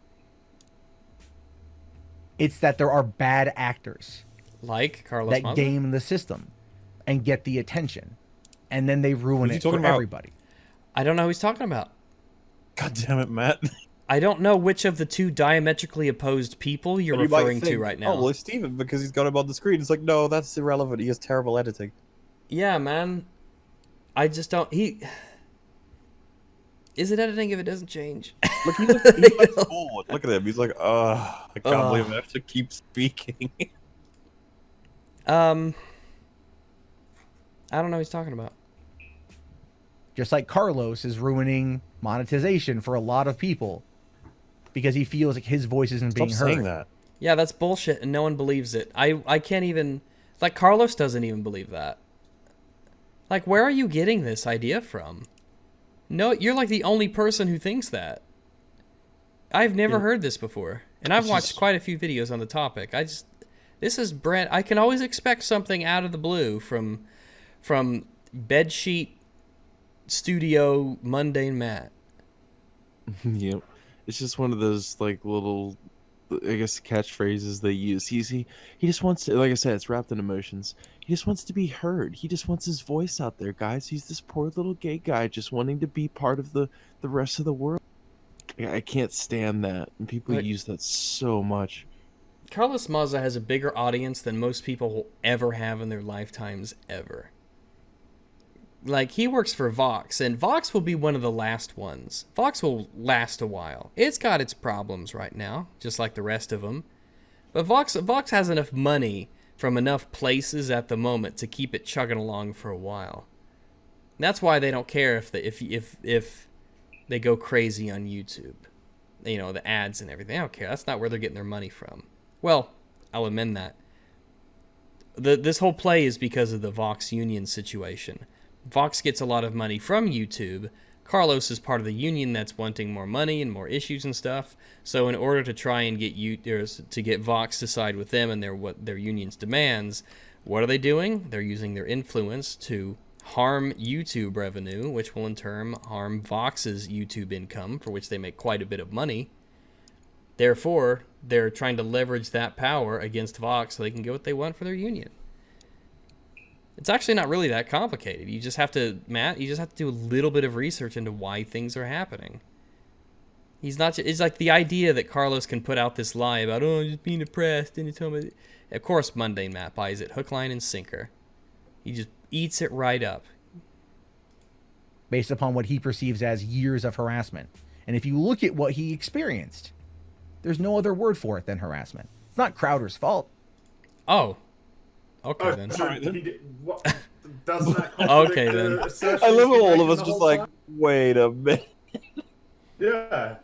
It's that there are bad actors. Like Carlos that Mazza? Game the system and get the attention. And then they ruin it for everybody. I don't know who he's talking about. God damn it, Matt. I don't know which of the two diametrically opposed people you're referring to right now. Oh, well, it's Steven, because he's got him on the screen. It's like, no, that's irrelevant. He has terrible editing. Yeah, man. I just don't... Is it editing if it doesn't change? Look, he looks bored. Look at him. He's like, I can't believe I have to keep speaking. I don't know what he's talking about. Just like Carlos is ruining monetization for a lot of people because he feels like his voice isn't being heard. Stop saying that. Yeah, that's bullshit, and no one believes it. I can't even... Like, Carlos doesn't even believe that. Like, where are you getting this idea from? No, you're like the only person who thinks that. I've never heard this before. And I've watched quite a few videos on the topic. This is brand... I can always expect something out of the blue from Bedsheet Studio MundaneMatt. Yep. It's just one of those, like, little, I guess, catchphrases they use. He just wants to, like I said, it's wrapped in emotions. He just wants to be heard. He just wants his voice out there, guys. He's this poor little gay guy just wanting to be part of the rest of the world. I can't stand that. And people use that so much. Carlos Mazza has a bigger audience than most people will ever have in their lifetimes ever. Like, he works for Vox, and Vox will be one of the last ones. Vox will last a while. It's got its problems right now, just like the rest of them. But Vox has enough money from enough places at the moment to keep it chugging along for a while. That's why they don't care if they go crazy on YouTube. You know, the ads and everything. They don't care. That's not where they're getting their money from. Well, I'll amend that. This whole play is because of the Vox union situation. Vox gets a lot of money from YouTube. Carlos is part of the union that's wanting more money and more issues and stuff. So in order to try and get Vox to side with them and what their union's demands, what are they doing? They're using their influence to harm YouTube revenue, which will in turn harm Vox's YouTube income, for which they make quite a bit of money. Therefore, they're trying to leverage that power against Vox so they can get what they want for their union. It's actually not really that complicated. You just have to, Matt, do a little bit of research into why things are happening. It's like the idea that Carlos can put out this lie about, I'm just being oppressed, and you tell me. Of course, MundaneMatt buys it hook, line, and sinker. He just eats it right up. Based upon what he perceives as years of harassment. And if you look at what he experienced, there's no other word for it than harassment. It's not Crowder's fault. Oh. Okay, then. Sorry, doesn't that okay, then. I love how all of us just like, wait a minute. Yeah.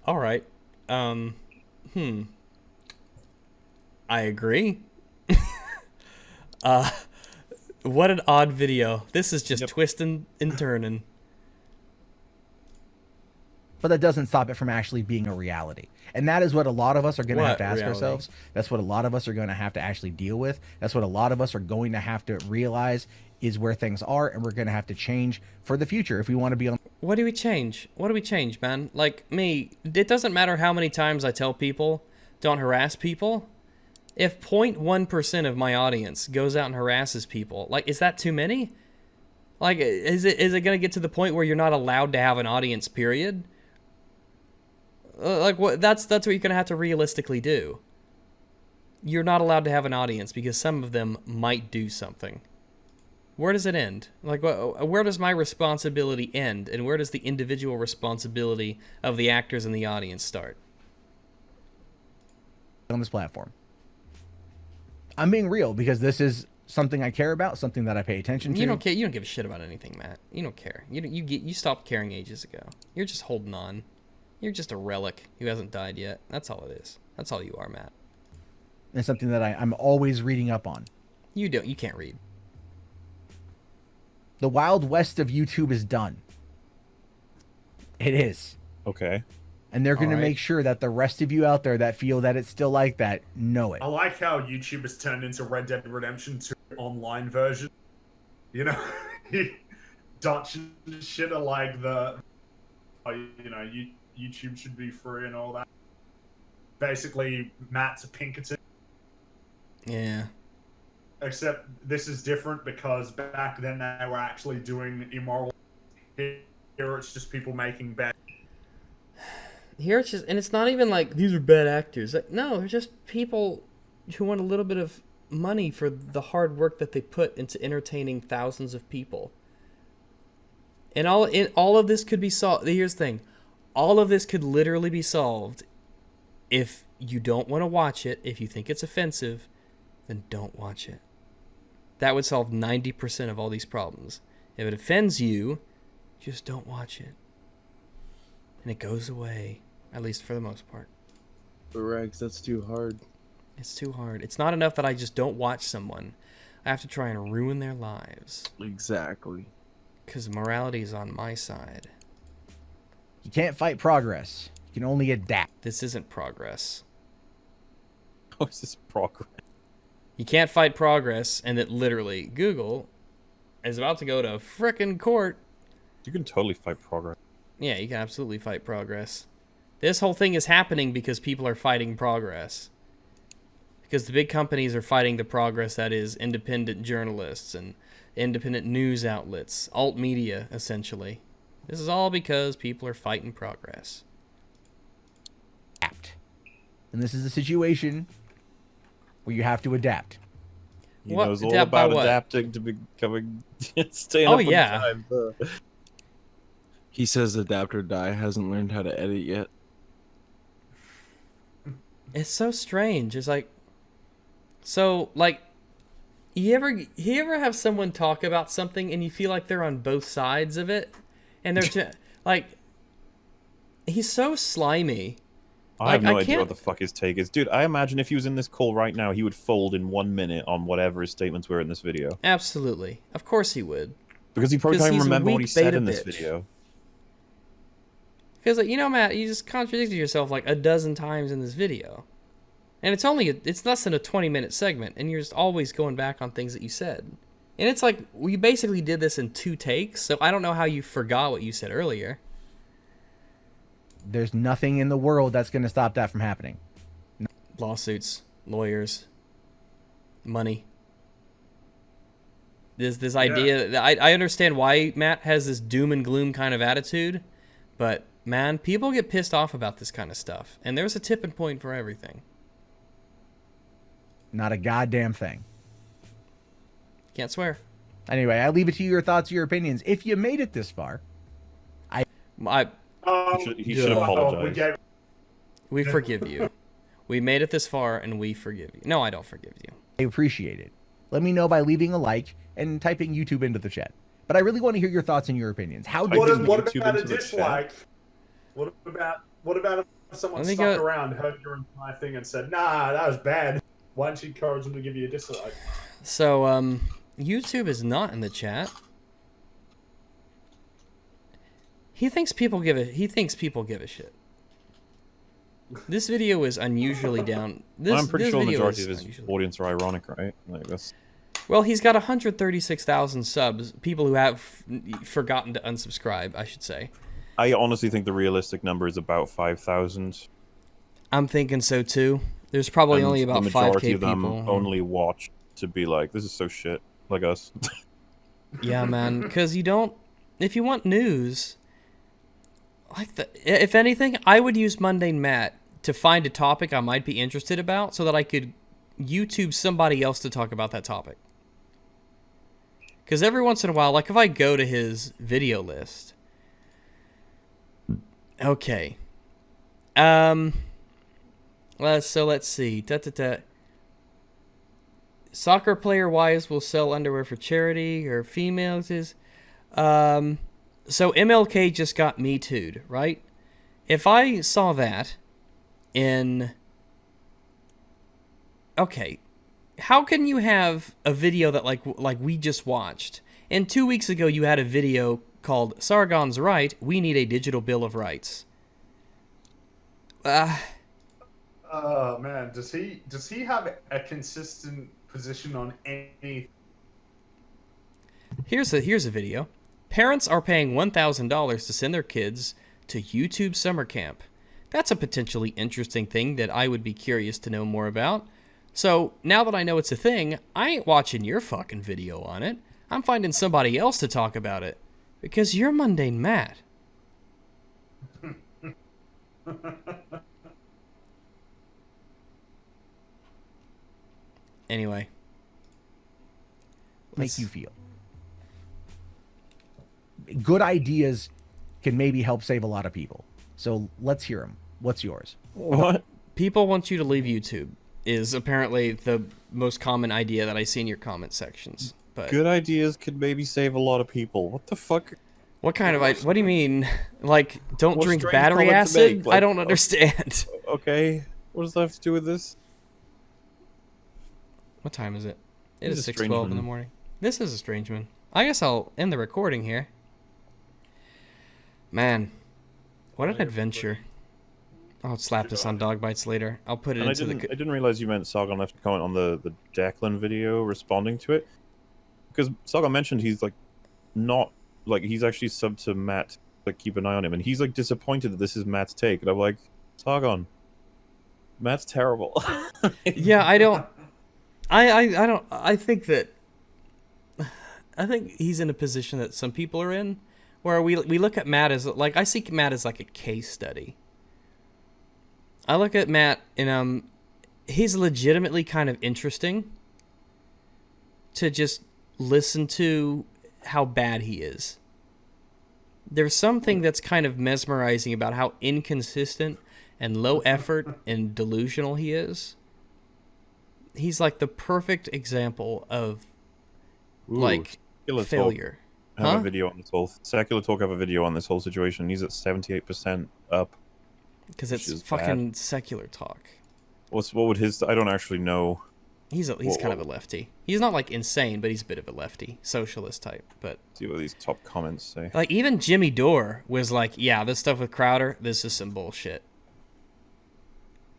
All right. I agree. What an odd video. This is just twisting and turning. But that doesn't stop it from actually being a reality. And that is what a lot of us are going to have to ask ourselves. That's what a lot of us are going to have to actually deal with. That's what a lot of us are going to have to realize is where things are, and we're going to have to change for the future if we want to be on. What do we change? What do we change, man? Like me, it doesn't matter how many times I tell people don't harass people. If 0.1% of my audience goes out and harasses people, like, is that too many? Like, is it going to get to the point where you're not allowed to have an audience, period? Like what? That's what you're gonna have to realistically do. You're not allowed to have an audience because some of them might do something. Where does it end? Like, where does my responsibility end, and where does the individual responsibility of the actors and the audience start? On this platform, I'm being real because this is something I care about, something that I pay attention to. You don't care. You don't give a shit about anything, Matt. You don't care. You stopped caring ages ago. You're just holding on. You're just a relic who hasn't died yet. That's all it is. That's all you are, Matt. And something that I'm always reading up on. You can't read. The Wild West of YouTube is done. It is. Okay. And they're going to make sure that the rest of you out there that feel that it's still like that know it. I like how YouTube has turned into Red Dead Redemption 2 online version. You know, Dutch shit are like YouTube should be free and all that. Basically, Matt's a Pinkerton. Yeah. Except this is different because back then they were actually doing immoral. Here it's just people making bad. Here it's just, and it's not even like these are bad actors. Like, no, they're just people who want a little bit of money for the hard work that they put into entertaining thousands of people. And all of this could be solved. Here's the thing. All of this could literally be solved if you don't want to watch it, if you think it's offensive, then don't watch it. That would solve 90% of all these problems. If it offends you, just don't watch it. And it goes away, at least for the most part. But Rex, that's too hard. It's too hard. It's not enough that I just don't watch someone. I have to try and ruin their lives. Exactly. Because morality is on my side. You can't fight progress. You can only adapt. This isn't progress. How is this progress? You can't fight progress, and that literally, Google is about to go to frickin' court. You can totally fight progress. Yeah, you can absolutely fight progress. This whole thing is happening because people are fighting progress. Because the big companies are fighting the progress that is independent journalists and independent news outlets, alt media, essentially. This is all because people are fighting progress. Adapt. And this is a situation where you have to adapt. He knows all about adapting to becoming staying up on time. He says adapt or die, hasn't learned how to edit yet. It's so strange. It's like, so like, you ever have someone talk about something and you feel like they're on both sides of it, and they're like, he's so slimy. I have no idea what the fuck his take is. Dude, I imagine if he was in this call right now, he would fold in 1 minute on whatever his statements were in this video. Absolutely. Of course he would. Because he probably can't even remember what he said in this video. Because, like, you know, Matt, you just contradicted yourself like a dozen times in this video. And it's less than a 20-minute segment, and you're just always going back on things that you said. And it's like, we basically did this in 2 takes, so I don't know how you forgot what you said earlier. There's nothing in the world that's going to stop that from happening. No. Lawsuits, lawyers, money. This idea that I understand why Matt has this doom and gloom kind of attitude, but man, people get pissed off about this kind of stuff, and there's a tipping point for everything. Not a goddamn thing. Can't swear. Anyway, I leave it to your thoughts, your opinions. If you made it this far, he should apologize. We forgive you. We made it this far, and we forgive you. No, I don't forgive you. I appreciate it. Let me know by leaving a like and typing YouTube into the chat. But I really want to hear your thoughts and your opinions. What about a dislike? What about if someone stuck around, heard your entire thing, and said, "Nah, that was bad"? Why don't you encourage them to give you a dislike? So, YouTube is not in the chat. He thinks people give a shit. This video is unusually down. I'm pretty sure the majority of his audience are ironic, right? Like that's. Well, he's got 136,000 subs. People who have forgotten to unsubscribe, I should say. I honestly think the realistic number is about 5,000. I'm thinking so too. There's probably only about 5K people. The majority of them only watch to be like, this is so shit, like us. Yeah, man. Because you don't. If you want news, if anything, I would use MundaneMatt to find a topic I might be interested about so that I could YouTube somebody else to talk about that topic. Because every once in a while, like if I go to his video list, okay, so let's see, soccer player wives will sell underwear for charity, or females is, so MLK just got Me Too'd, right? If I saw that in, okay, how can you have a video that like we just watched, and 2 weeks ago you had a video called Sargon's Right, We Need a Digital Bill of Rights? Man, does he have a consistent position on any? Here's a video. Parents are paying $1,000 to send their kids to YouTube summer camp. That's a potentially interesting thing that I would be curious to know more about. So, now that I know it's a thing, I ain't watching your fucking video on it. I'm finding somebody else to talk about it. Because you're MundaneMatt. Anyway. Make you feel. Good ideas can maybe help save a lot of people. So, let's hear them. What's yours? What? People want you to leave YouTube is apparently the most common idea that I see in your comment sections. But good ideas could maybe save a lot of people. What the fuck? What kind of what do you mean? Like, don't drink battery acid? Like, I don't understand. Okay, what does that have to do with this? What time is it? It is 6:12 in the morning. This is a strange one. I guess I'll end the recording here. Man, what an adventure. I'll slap this on Dogbytes later. I'll put it into the... I didn't realize you meant Sargon left a comment on the Declan video responding to it. Because Sargon mentioned he's, like, not... Like, he's actually subbed to Matt, like, keep an eye on him. And he's, like, disappointed that this is Matt's take. And I'm like, Sargon, Matt's terrible. Yeah, I don't... I think that... I think he's in a position that some people are in, where we look at Matt as... Like, I see Matt as, like, a case study. I look at Matt, and he's legitimately kind of interesting to just listen to how bad he is. There's something that's kind of mesmerizing about how inconsistent and low effort and delusional he is. He's like the perfect example of like failure. Have a video on this whole Secular Talk have a video on this whole situation. He's at 78% up. Because it's fucking bad. Secular Talk. What would his... I don't actually know. He's kind of a lefty. He's not like insane, but he's a bit of a lefty. Socialist type. But see what these top comments say. Like even Jimmy Dore was like, yeah, this stuff with Crowder, this is some bullshit.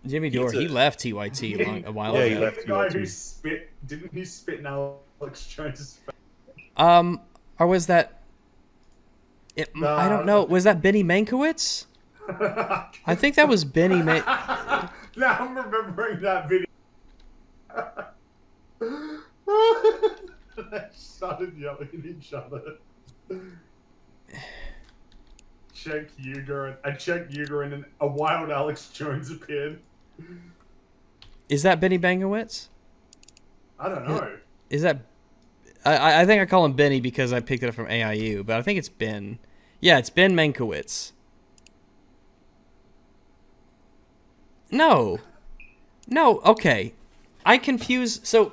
Jimmy Dore, he left TYT a while ago. Yeah, he left the guy who spit... Didn't he spit in Alex Jones' face? Or was that... I don't know. Was that Benny Mankiewicz? I think that was Benny Now I'm remembering that video. They started yelling at each other. Check Uger and a wild Alex Jones appeared. Is that Benny Mankiewicz? I don't know. Is that... I think I call him Benny because I picked it up from AIU, but I think it's Ben. Yeah, it's Ben Mankiewicz. No, okay. I confuse... So,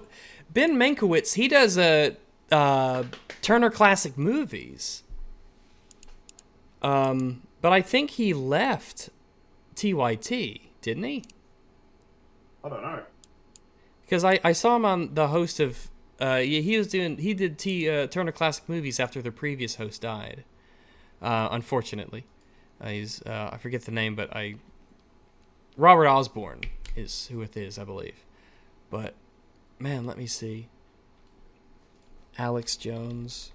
Ben Mankiewicz, he does Turner Classic Movies. But I think he left TYT, didn't he? I don't know. Because I saw him on the host of... he did Turner Classic Movies after the previous host died. Unfortunately. I forget the name, but Robert Osborne is who it is, I believe. But, man, let me see. Alex Jones.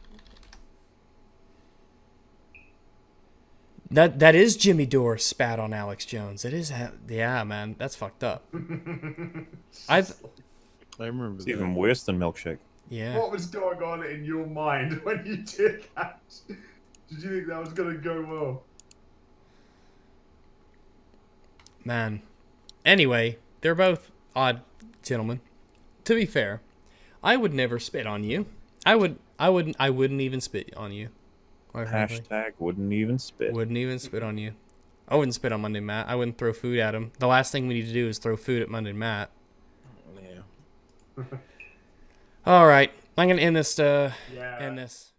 That is Jimmy Dore spat on Alex Jones. It is, yeah, man, that's fucked up. I remember it's even worse than Milkshake. Yeah. What was going on in your mind when you did that? Did you think that was gonna go well? Man. Anyway, they're both odd gentlemen. To be fair, I would never spit on you. I wouldn't even spit on you. Hashtag wouldn't even spit. Wouldn't even spit on you. I wouldn't spit on MundaneMatt. I wouldn't throw food at him. The last thing we need to do is throw food at MundaneMatt. Yeah. All right. I'm going to end this.